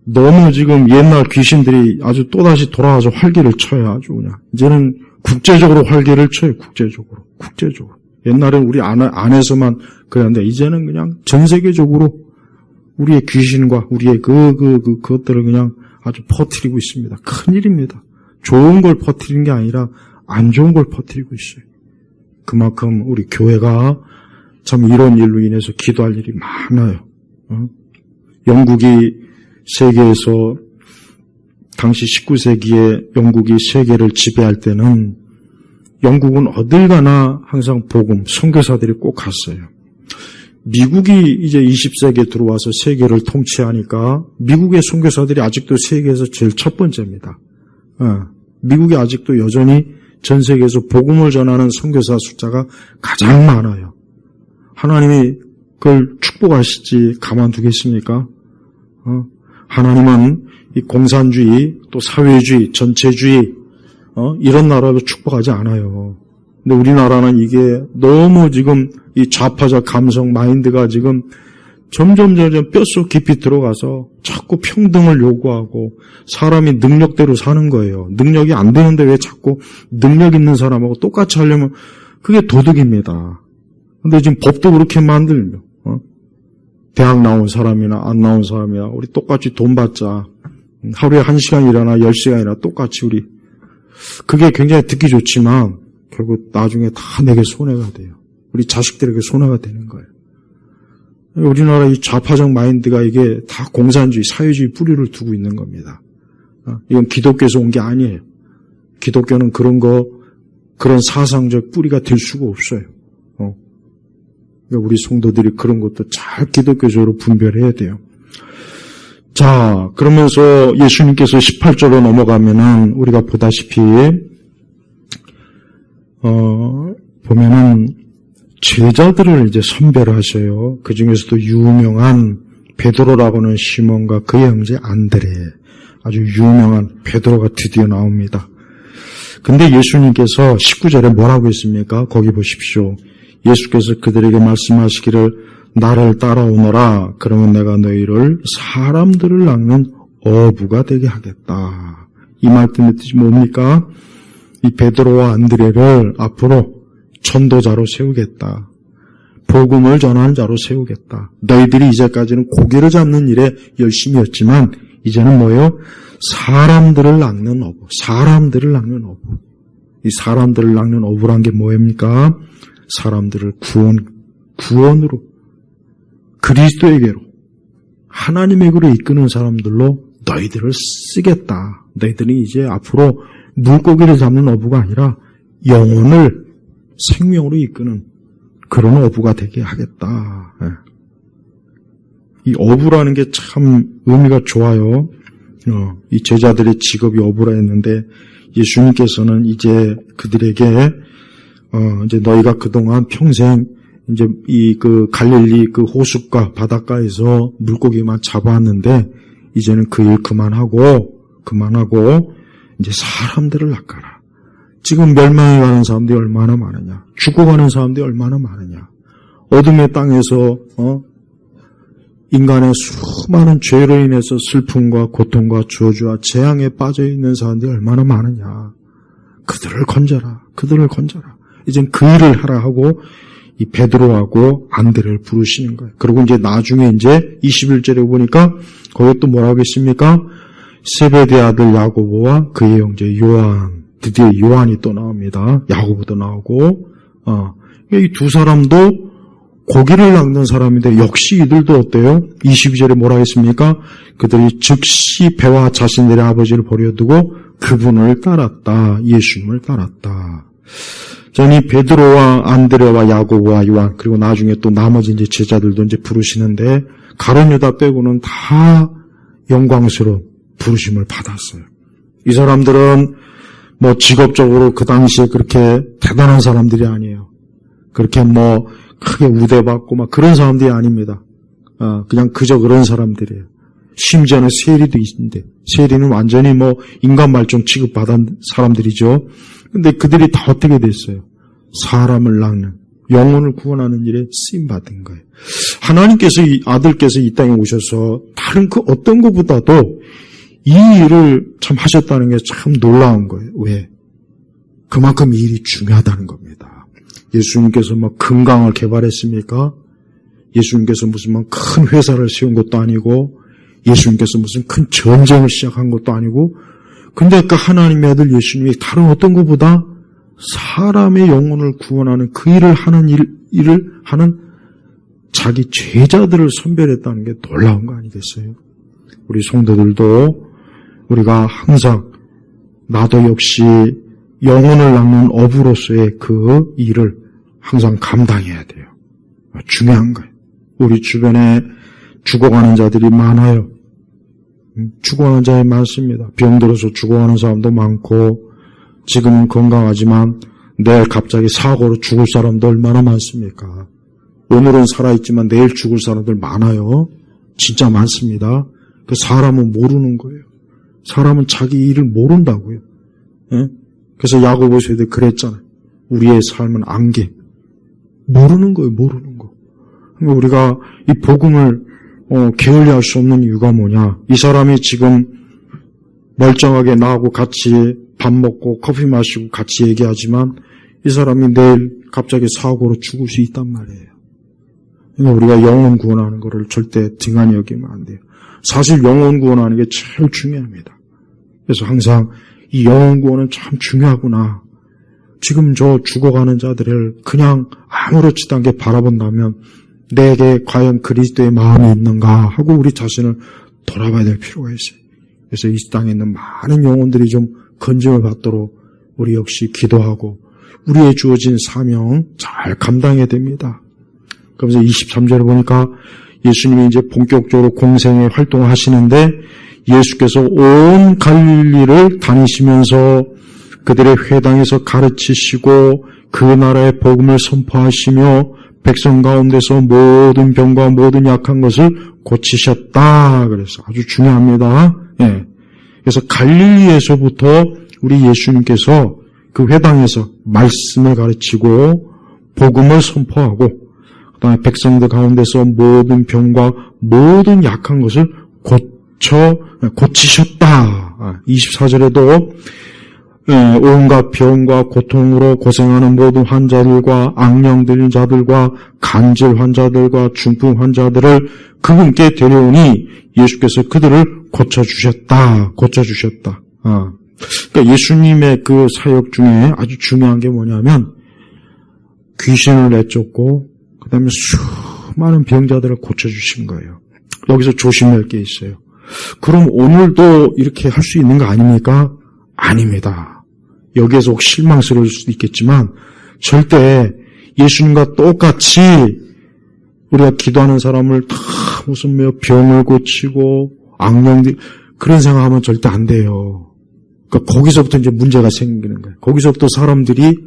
너무 지금 옛날 귀신들이 아주 또다시 돌아와서 활기를 쳐요. 아주 그냥. 이제는 국제적으로 활기를 쳐요. 국제적으로. 옛날엔 우리 안에서만 그랬는데 이제는 그냥 전 세계적으로 우리의 귀신과 우리의 그것들을 그냥 아주 퍼뜨리고 있습니다. 큰일입니다. 좋은 걸 퍼뜨리는 게 아니라 안 좋은 걸 퍼뜨리고 있어요. 그만큼 우리 교회가 참 이런 일로 인해서 기도할 일이 많아요. 영국이 세계에서 당시 19세기에 영국이 세계를 지배할 때는 영국은 어딜 가나 항상 복음, 선교사들이 꼭 갔어요. 미국이 이제 20세기에 들어와서 세계를 통치하니까 미국의 선교사들이 아직도 세계에서 제일 첫 번째입니다. 미국이 아직도 여전히 전 세계에서 복음을 전하는 선교사 숫자가 가장 많아요. 하나님이 그걸 축복하실지 가만두겠습니까? 하나님은 이 공산주의, 또 사회주의, 전체주의, 이런 나라로 축복하지 않아요. 근데 우리나라는 이게 너무 지금 이 좌파적 감성 마인드가 지금 점점 뼛속 깊이 들어가서 자꾸 평등을 요구하고 사람이 능력대로 사는 거예요. 능력이 안 되는데 왜 자꾸 능력 있는 사람하고 똑같이 하려면 그게 도덕입니다. 근데 지금 법도 그렇게 만들면 대학 나온 사람이나 안 나온 사람이나 우리 똑같이 돈 받자. 하루에 1시간 일하나 10시간이나 똑같이 우리 그게 굉장히 듣기 좋지만 결국 나중에 다 내게 손해가 돼요. 우리 자식들에게 손해가 되는 거예요. 우리나라 이 좌파적 마인드가 이게 다 공산주의, 사회주의 뿌리를 두고 있는 겁니다. 이건 기독교에서 온 게 아니에요. 기독교는 그런 사상적 뿌리가 될 수가 없어요. 우리 성도들이 그런 것도 잘 기독교적으로 분별해야 돼요. 자, 그러면서 예수님께서 18절로 넘어가면은 우리가 보다시피 보면은 제자들을 이제 선별하셔요. 그 중에서도 유명한 베드로라고는 시몬과 그의 형제 안드레, 아주 유명한 베드로가 드디어 나옵니다. 근데 예수님께서 19절에 뭐라고 했습니까? 거기 보십시오. 예수께서 그들에게 말씀하시기를 나를 따라오너라. 그러면 내가 너희를 사람들을 낚는 어부가 되게 하겠다. 이 말씀의 뜻이 뭡니까? 이 베드로와 안드레를 앞으로 전도자로 세우겠다. 복음을 전하는 자로 세우겠다. 너희들이 이제까지는 고기를 잡는 일에 열심히 했지만 이제는 뭐예요? 사람들을 낚는 어부. 사람들을 낚는 어부. 이 사람들을 낚는 어부란 게 뭐입니까? 사람들을 구원으로 그리스도에게로 하나님에게로 이끄는 사람들로 너희들을 쓰겠다. 너희들이 이제 앞으로 물고기를 잡는 어부가 아니라 영혼을 생명으로 이끄는 그런 어부가 되게 하겠다. 이 어부라는 게 참 의미가 좋아요. 이 제자들의 직업이 어부라 했는데 예수님께서는 이제 그들에게 이제 너희가 그동안 평생 이제 그 갈릴리 그 호숫가 바닷가에서 물고기만 잡아왔는데 이제는 그 일 그만하고 이제 사람들을 낚아라. 지금 멸망해 가는 사람들이 얼마나 많으냐. 죽어가는 사람들이 얼마나 많으냐. 어둠의 땅에서 인간의 수많은 죄로 인해서 슬픔과 고통과 저주와 재앙에 빠져있는 사람들이 얼마나 많으냐. 그들을 건져라. 이젠 그 일을 하라 하고 이 베드로하고 안드레를 부르시는 거예요. 그리고 이제 나중에 이제 21절에 보니까 거기 또 뭐라고 했습니까? 세베대 아들 야고보와 그의 형제 요한. 드디어 요한이 또 나옵니다. 야고보도 나오고 이 두 사람도 고기를 낚는 사람인데 역시 이들도 어때요? 22절에 뭐라 했습니까? 그들이 즉시 배와 자신들의 아버지를 버려두고 그분을 따랐다. 예수님을 따랐다. 저는 이 베드로와 안드레와 야고보와 요한 그리고 나중에 또 나머지 이제 제자들도 이제 부르시는데 가룟 유다 빼고는 다 영광스러운 부르심을 받았어요. 이 사람들은 뭐 직업적으로 그 당시에 그렇게 대단한 사람들이 아니에요. 그렇게 뭐 크게 우대받고 막 그런 사람들이 아닙니다. 그냥 그저 그런 사람들이에요. 심지어는 세리도 있는데 세리는 완전히 뭐 인간 말종 취급받은 사람들이죠. 근데 그들이 다 어떻게 됐어요? 사람을 낚는 영혼을 구원하는 일에 쓰임 받은 거예요. 하나님께서 이 아들께서 이 땅에 오셔서 다른 그 어떤 것보다도 이 일을 참 하셨다는 게 참 놀라운 거예요. 왜? 그만큼 이 일이 중요하다는 겁니다. 예수님께서 막 금강을 개발했습니까? 예수님께서 무슨 막 큰 회사를 세운 것도 아니고 예수님께서 무슨 큰 전쟁을 시작한 것도 아니고 근데 그 하나님의 아들 예수님이 다른 어떤 것보다 사람의 영혼을 구원하는 그 일을 하는 자기 제자들을 선별했다는 게 놀라운 거 아니겠어요? 우리 성도들도 우리가 항상 나도 역시 영혼을 낚는 어부로서의 그 일을 항상 감당해야 돼요. 중요한 거예요. 우리 주변에 죽어가는 자들이 많아요. 죽어가는 자들이 많습니다. 병들어서 죽어가는 사람도 많고 지금은 건강하지만 내일 갑자기 사고로 죽을 사람도 얼마나 많습니까? 오늘은 살아있지만 내일 죽을 사람들 많아요. 진짜 많습니다. 그 사람은 모르는 거예요. 사람은 자기 일을 모른다고요. 예? 그래서 야고보서에도 그랬잖아요. 우리의 삶은 안개. 모르는 거예요. 모르는 거. 그러니까 우리가 이 복음을 게을리할 수 없는 이유가 뭐냐. 이 사람이 지금 멀쩡하게 나하고 같이 밥 먹고 커피 마시고 같이 얘기하지만 이 사람이 내일 갑자기 사고로 죽을 수 있단 말이에요. 그러니까 우리가 영혼 구원하는 것을 절대 등한히 여기면 안 돼요. 사실 영혼 구원하는 게 제일 중요합니다. 그래서 항상 이 영혼 구원은 참 중요하구나. 지금 저 죽어가는 자들을 그냥 아무렇지도 않게 바라본다면 내게 과연 그리스도의 마음이 있는가 하고 우리 자신을 돌아봐야 될 필요가 있어요. 그래서 이 땅에 있는 많은 영혼들이 좀 건짐을 받도록 우리 역시 기도하고 우리의 주어진 사명 잘 감당해야 됩니다. 그러면서 23절에 보니까 예수님이 이제 본격적으로 공생의 활동을 하시는데 예수께서 온 갈릴리를 다니시면서 그들의 회당에서 가르치시고 그 나라의 복음을 선포하시며 백성 가운데서 모든 병과 모든 약한 것을 고치셨다. 그래서 아주 중요합니다. 예. 그래서 갈릴리에서부터 우리 예수님께서 그 회당에서 말씀을 가르치고 복음을 선포하고 그다음에 백성들 가운데서 모든 병과 모든 약한 것을 고치셨다. 24절에도 온갖 병과 고통으로 고생하는 모든 환자들과 악령 들린 자들과 간질 환자들과 중풍 환자들을 그분께 데려오니 예수께서 그들을 고쳐주셨다. 그러니까 예수님의 그 사역 중에 아주 중요한 게 뭐냐면 귀신을 내쫓고 그 다음에 수많은 병자들을 고쳐주신 거예요. 여기서 조심할 게 있어요. 그럼 오늘도 이렇게 할 수 있는 거 아닙니까? 아닙니다. 여기에서 혹 실망스러울 수도 있겠지만 절대 예수님과 똑같이 우리가 기도하는 사람을 다 무슨 병을 고치고 악령들 그런 생각하면 절대 안 돼요. 그러니까 거기서부터 이제 문제가 생기는 거예요. 거기서부터 사람들이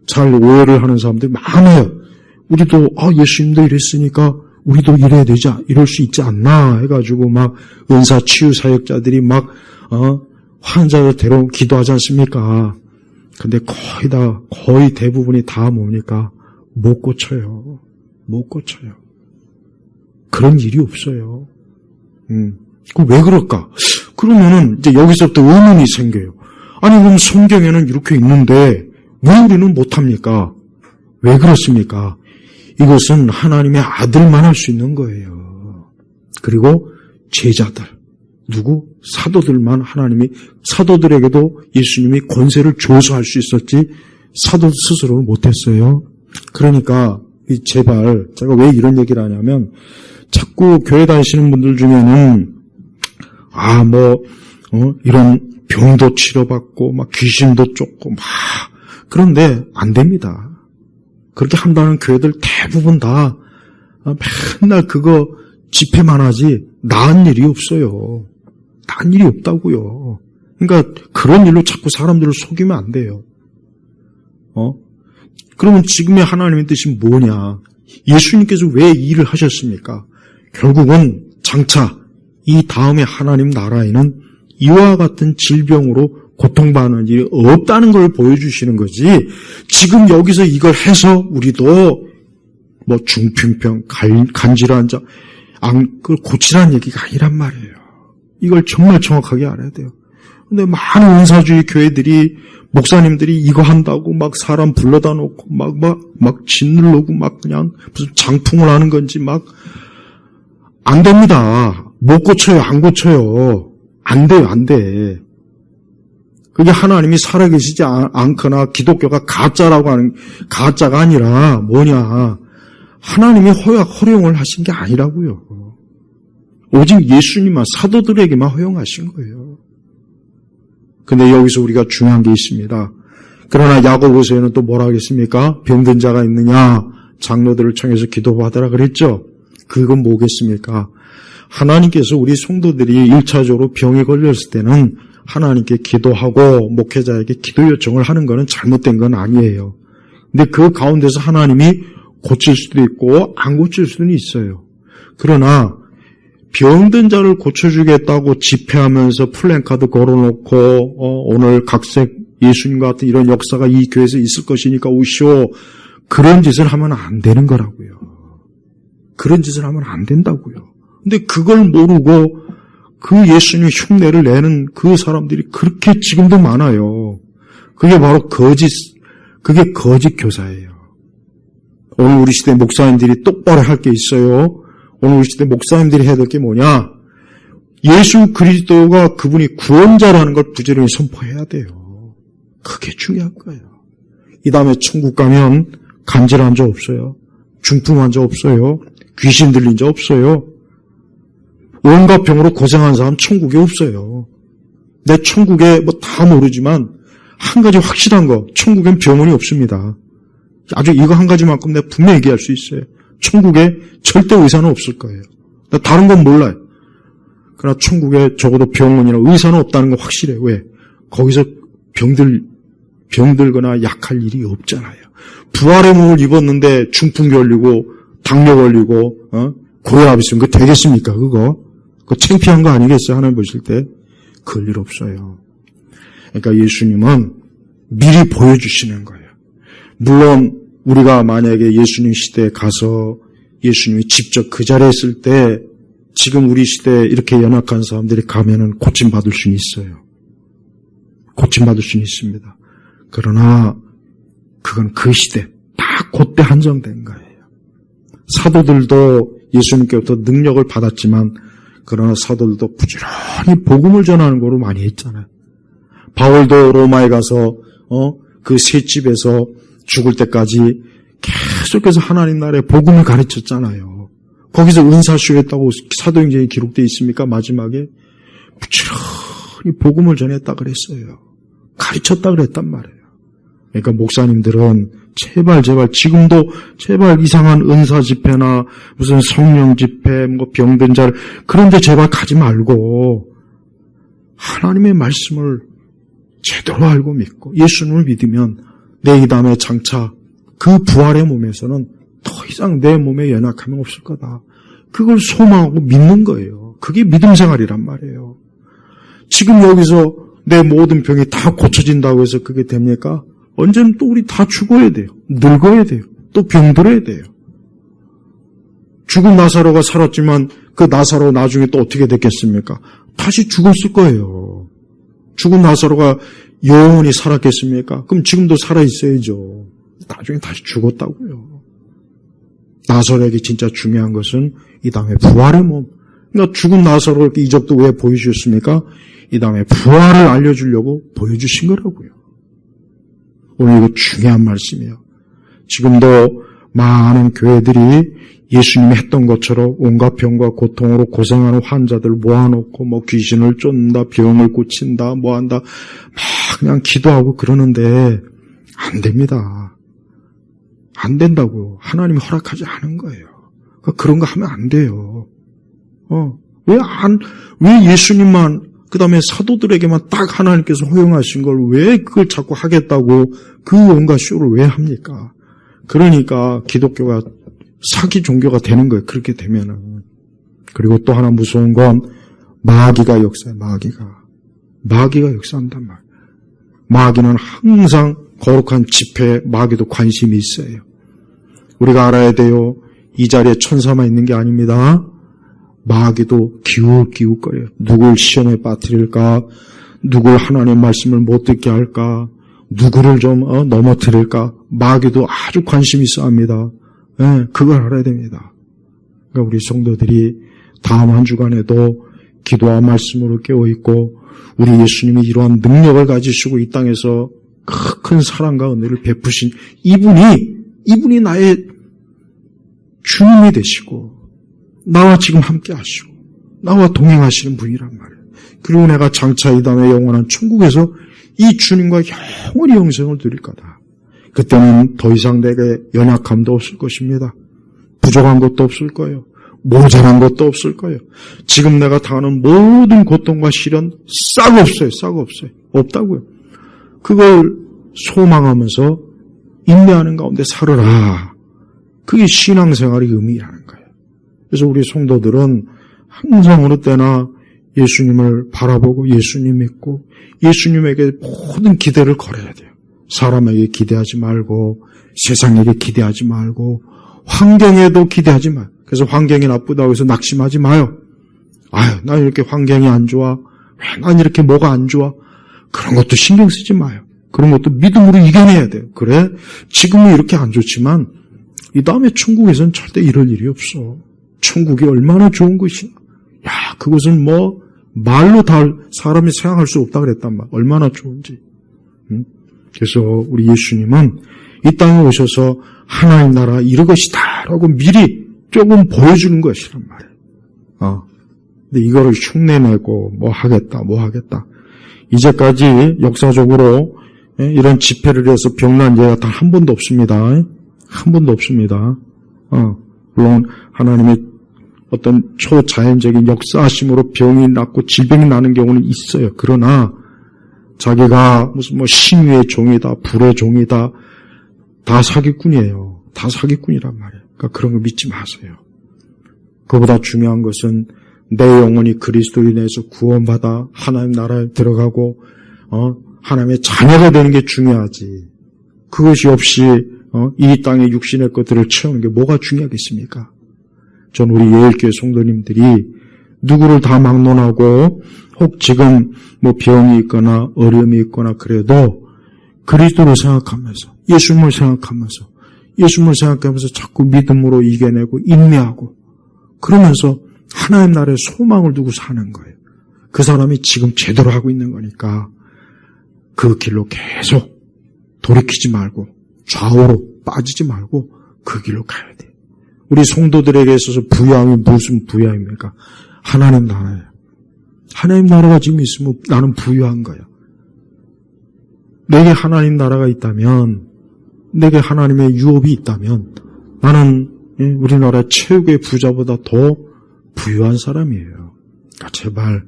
잘 오해를 하는 사람들이 많아요. 우리도 예수님도 이랬으니까 우리도 이래야 되지, 이럴 수 있지 않나 해가지고 막 은사 치유 사역자들이 막 환자를 데려오 기도하지 않습니까? 근데 거의 대부분이 다 뭡니까? 못 고쳐요. 못 고쳐요. 그런 일이 없어요. 그 왜 그럴까? 그러면은 이제 여기서부터 의문이 생겨요. 아니 그럼 성경에는 이렇게 있는데 왜 우리는 못합니까? 왜 그렇습니까? 이것은 하나님의 아들만 할 수 있는 거예요. 그리고 제자들, 누구? 사도들만 사도들에게도 예수님이 권세를 줘서 할 수 있었지 사도 스스로는 못했어요. 그러니까 제발 제가 왜 이런 얘기를 하냐면 자꾸 교회 다니시는 분들 중에는 이런 병도 치료받고 막 귀신도 쫓고 막 그런데 안 됩니다. 그렇게 한다는 교회들 대부분 다 맨날 그거 집회만 하지 나은 일이 없어요. 나은 일이 없다고요. 그러니까 그런 일로 자꾸 사람들을 속이면 안 돼요. 그러면 지금의 하나님의 뜻이 뭐냐? 예수님께서 왜 이 일을 하셨습니까? 결국은 장차 이 다음에 하나님 나라에는 이와 같은 질병으로 고통받는 일이 없다는 걸 보여주시는 거지. 지금 여기서 이걸 해서 우리도 중풍병, 간질환, 그걸 고치라는 얘기가 아니란 말이에요. 이걸 정말 정확하게 알아야 돼요. 근데 많은 은사주의 교회들이 목사님들이 이거 한다고 막 사람 불러다 놓고 막 짓누르고 막 그냥 무슨 장풍을 하는 건지 안 됩니다. 못 고쳐요, 안 고쳐요. 안 돼요, 안 돼. 그게 하나님이 살아계시지 않거나 기독교가 가짜라고 하는, 가짜가 아니라 뭐냐. 하나님이 허용을 하신 게 아니라고요. 오직 예수님만, 사도들에게만 허용하신 거예요. 근데 여기서 우리가 중요한 게 있습니다. 그러나 야고보서에는 또 뭐라 하겠습니까? 병든 자가 있느냐? 장로들을 청해서 기도받으라 그랬죠? 그건 뭐겠습니까? 하나님께서 우리 성도들이 1차적으로 병에 걸렸을 때는 하나님께 기도하고 목회자에게 기도 요청을 하는 것은 잘못된 건 아니에요. 근데 그 가운데서 하나님이 고칠 수도 있고 안 고칠 수는 있어요. 그러나 병든 자를 고쳐주겠다고 집회하면서 플랜카드 걸어놓고 오늘 각색 예수님과 같은 이런 역사가 이 교회에서 있을 것이니까 오시오. 그런 짓을 하면 안 되는 거라고요. 그런 짓을 하면 안 된다고요. 근데 그걸 모르고 그 예수님 흉내를 내는 그 사람들이 그렇게 지금도 많아요. 그게 바로 그게 거짓 교사예요. 오늘 우리 시대 목사님들이 똑바로 할 게 있어요. 오늘 우리 시대 목사님들이 해야 될 게 뭐냐? 예수 그리스도가 그분이 구원자라는 걸 부지런히 선포해야 돼요. 그게 중요한 거예요. 이 다음에 천국 가면 간질 환자 없어요. 중풍 환자 없어요. 귀신 들린 자 없어요. 온갖 병으로 고생한 사람 천국에 없어요. 내 천국에 다 모르지만 한 가지 확실한 거, 천국엔 병원이 없습니다. 아주 이거 한 가지만큼 내가 분명히 얘기할 수 있어요. 천국에 절대 의사는 없을 거예요. 다른 건 몰라요. 그러나 천국에 적어도 병원이나 의사는 없다는 건 확실해요. 왜? 거기서 병들거나 약할 일이 없잖아요. 부활의 몸을 입었는데 중풍 걸리고 당뇨 걸리고 고혈압 있으면 그거 되겠습니까? 그거 창피한 거 아니겠어요? 하나님 보실 때 그럴 일 없어요. 그러니까 예수님은 미리 보여주시는 거예요. 물론 우리가 만약에 예수님 시대에 가서 예수님이 직접 그 자리에 있을 때 지금 우리 시대에 이렇게 연약한 사람들이 가면은 고침받을 수는 있어요. 고침받을 수는 있습니다. 그러나 그건 그 시대, 딱 그때 한정된 거예요. 사도들도 예수님께부터 능력을 받았지만 그러나 사도들도 부지런히 복음을 전하는 거로 많이 했잖아요. 바울도 로마에 가서 그 새 집에서 죽을 때까지 계속해서 하나님 나라의 복음을 가르쳤잖아요. 거기서 은사쇼했다고 사도행전에 기록되어 있습니까? 마지막에 부지런히 복음을 전했다 그랬어요. 가르쳤다 그랬단 말이에요. 그러니까 목사님들은 제발 지금도 제발 이상한 은사 집회나 무슨 성령 집회, 뭐 병든 자를 그런데 제발 가지 말고 하나님의 말씀을 제대로 알고 믿고 예수님을 믿으면 내 이 다음에 장차 그 부활의 몸에서는 더 이상 내 몸에 연약함이 없을 거다. 그걸 소망하고 믿는 거예요. 그게 믿음 생활이란 말이에요. 지금 여기서 내 모든 병이 다 고쳐진다고 해서 그게 됩니까? 언제는 또 우리 다 죽어야 돼요. 늙어야 돼요. 또 병들어야 돼요. 죽은 나사로가 살았지만 그 나사로 나중에 또 어떻게 됐겠습니까? 다시 죽었을 거예요. 죽은 나사로가 영원히 살았겠습니까? 그럼 지금도 살아있어야죠. 나중에 다시 죽었다고요. 나사로에게 진짜 중요한 것은 이 다음에 부활의 몸. 그러니까 죽은 나사로 이적도 왜 보여주셨습니까? 이 다음에 부활을 알려주려고 보여주신 거라고요. 오늘 이거 중요한 말씀이에요. 지금도 많은 교회들이 예수님이 했던 것처럼 온갖 병과 고통으로 고생하는 환자들 모아놓고 뭐 귀신을 쫓는다, 병을 고친다, 뭐한다, 막 그냥 기도하고 그러는데 안 됩니다. 안 된다고요. 하나님이 허락하지 않은 거예요. 그런 거 하면 안 돼요. 왜 예수님만 그 다음에 사도들에게만 딱 하나님께서 허용하신 걸 왜 그걸 자꾸 하겠다고 그 온갖 쇼를 왜 합니까? 그러니까 기독교가 사기 종교가 되는 거예요. 그렇게 되면은. 그리고 또 하나 무서운 건 마귀가 역사해. 마귀가 역사한단 말이에요. 마귀는 항상 거룩한 집회에 마귀도 관심이 있어요. 우리가 알아야 돼요. 이 자리에 천사만 있는 게 아닙니다. 마귀도 기웃기웃거려요. 누굴 시험에 빠뜨릴까? 누굴 하나님의 말씀을 못 듣게 할까? 누구를 좀 넘어뜨릴까? 마귀도 아주 관심이 있어 합니다. 네, 그걸 알아야 됩니다. 그러니까 우리 성도들이 다음 한 주간에도 기도와 말씀으로 깨어있고 우리 예수님이 이러한 능력을 가지시고 이 땅에서 큰 사랑과 은혜를 베푸신 이분이 나의 주님이 되시고 나와 지금 함께 하시고 나와 동행하시는 분이란 말이에요. 그리고 내가 장차 이 다음에 영원한 천국에서 이 주님과 영원히 영생을 누릴 거다. 그때는 더 이상 내게 연약함도 없을 것입니다. 부족한 것도 없을 거예요. 모자란 것도 없을 거예요. 지금 내가 당하는 모든 고통과 시련 싹 없어요. 없다고요. 그걸 소망하면서 인내하는 가운데 살아라. 그게 신앙생활의 의미라는 거예요. 그래서 우리 성도들은 항상 어느 때나 예수님을 바라보고 예수님 믿고 예수님에게 모든 기대를 걸어야 돼요. 사람에게 기대하지 말고 세상에게 기대하지 말고 환경에도 기대하지 마요. 그래서 환경이 나쁘다고 해서 낙심하지 마요. 난 이렇게 환경이 안 좋아. 왜 난 이렇게 뭐가 안 좋아. 그런 것도 신경 쓰지 마요. 그런 것도 믿음으로 이겨내야 돼요. 그래, 지금은 이렇게 안 좋지만 이 다음에 천국에서는 절대 이럴 일이 없어. 천국이 얼마나 좋은 것이야. 그것은 뭐 말로 다 사람이 생각할 수 없다 그랬단 말. 얼마나 좋은지. 그래서 우리 예수님은 이 땅에 오셔서 하나님 나라 이런 것이다 라고 미리 조금 보여주는 것이란 말이에요. 근데 이거를 흉내내고 뭐 하겠다. 이제까지 역사적으로 이런 집회를 해서 병난 예가 단 한 번도 없습니다. 한 번도 없습니다. 물론 하나님의 어떤 초자연적인 역사하심으로 병이 낫고 질병이 나는 경우는 있어요. 그러나 자기가 무슨 뭐 신유의 종이다, 불의 종이다, 다 사기꾼이에요. 다 사기꾼이란 말이에요. 그러니까 그런 거 믿지 마세요. 그보다 중요한 것은 내 영혼이 그리스도로 인해서 구원받아 하나님 나라에 들어가고 하나님의 자녀가 되는 게 중요하지. 그것이 없이 이 땅의 육신의 것들을 채우는 게 뭐가 중요하겠습니까? 전 우리 예일교회 성도님들이 누구를 다 막론하고 혹 지금 뭐 병이 있거나 어려움이 있거나 그래도 그리스도를 생각하면서 예수님을 생각하면서 자꾸 믿음으로 이겨내고 인내하고 그러면서 하나님 나라의 소망을 두고 사는 거예요. 그 사람이 지금 제대로 하고 있는 거니까 그 길로 계속 돌이키지 말고 좌우로 빠지지 말고 그 길로 가야 돼요. 우리 성도들에게 있어서 부유함이 무슨 부유함입니까? 하나님 나라예요. 하나님 나라가 지금 있으면 나는 부유한 거예요. 내게 하나님 나라가 있다면 내게 하나님의 유업이 있다면 나는 우리나라 최고의 부자보다 더 부유한 사람이에요. 그러니까 제발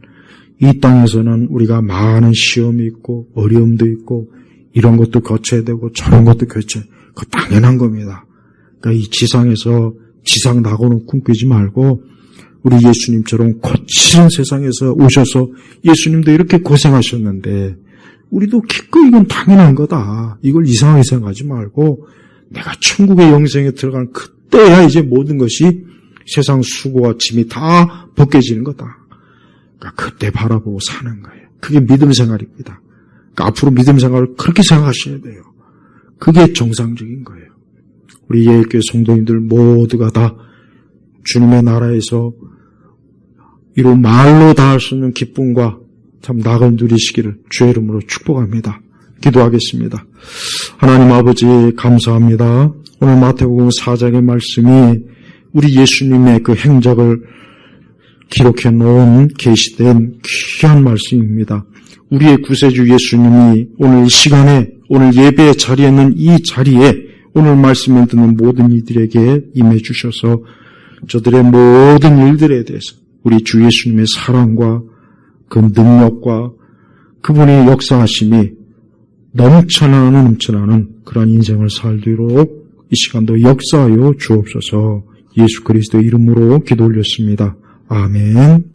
이 땅에서는 우리가 많은 시험이 있고 어려움도 있고 이런 것도 거쳐야 되고 저런 것도 거쳐야 되고 그거 당연한 겁니다. 그러니까 이 지상에서 지상 낙원을 꿈꾸지 말고 우리 예수님처럼 거친 세상에서 오셔서 예수님도 이렇게 고생하셨는데 우리도 기꺼이 이건 당연한 거다. 이걸 이상하게 생각하지 말고 내가 천국의 영생에 들어간 그때야 이제 모든 것이 세상 수고와 짐이 다 벗겨지는 거다. 그러니까 그때 바라보고 사는 거예요. 그게 믿음 생활입니다. 그러니까 앞으로 믿음 생활을 그렇게 생각하셔야 돼요. 그게 정상적인 거예요. 우리 예일교회 성도님들 모두가 다 주님의 나라에서 이로 말로 다 할 수 없는 기쁨과 참 낙을 누리시기를 주의 이름으로 축복합니다. 기도하겠습니다. 하나님 아버지 감사합니다. 오늘 마태복음 4장의 말씀이 우리 예수님의 그 행적을 기록해 놓은 계시된 귀한 말씀입니다. 우리의 구세주 예수님이 오늘 이 시간에 오늘 예배의 자리에 있는 이 자리에 오늘 말씀을 듣는 모든 이들에게 임해 주셔서 저들의 모든 일들에 대해서 우리 주 예수님의 사랑과 그 능력과 그분의 역사하심이 넘쳐나는 그런 인생을 살도록 이 시간도 역사하여 주옵소서. 예수 그리스도 이름으로 기도 올렸습니다. 아멘.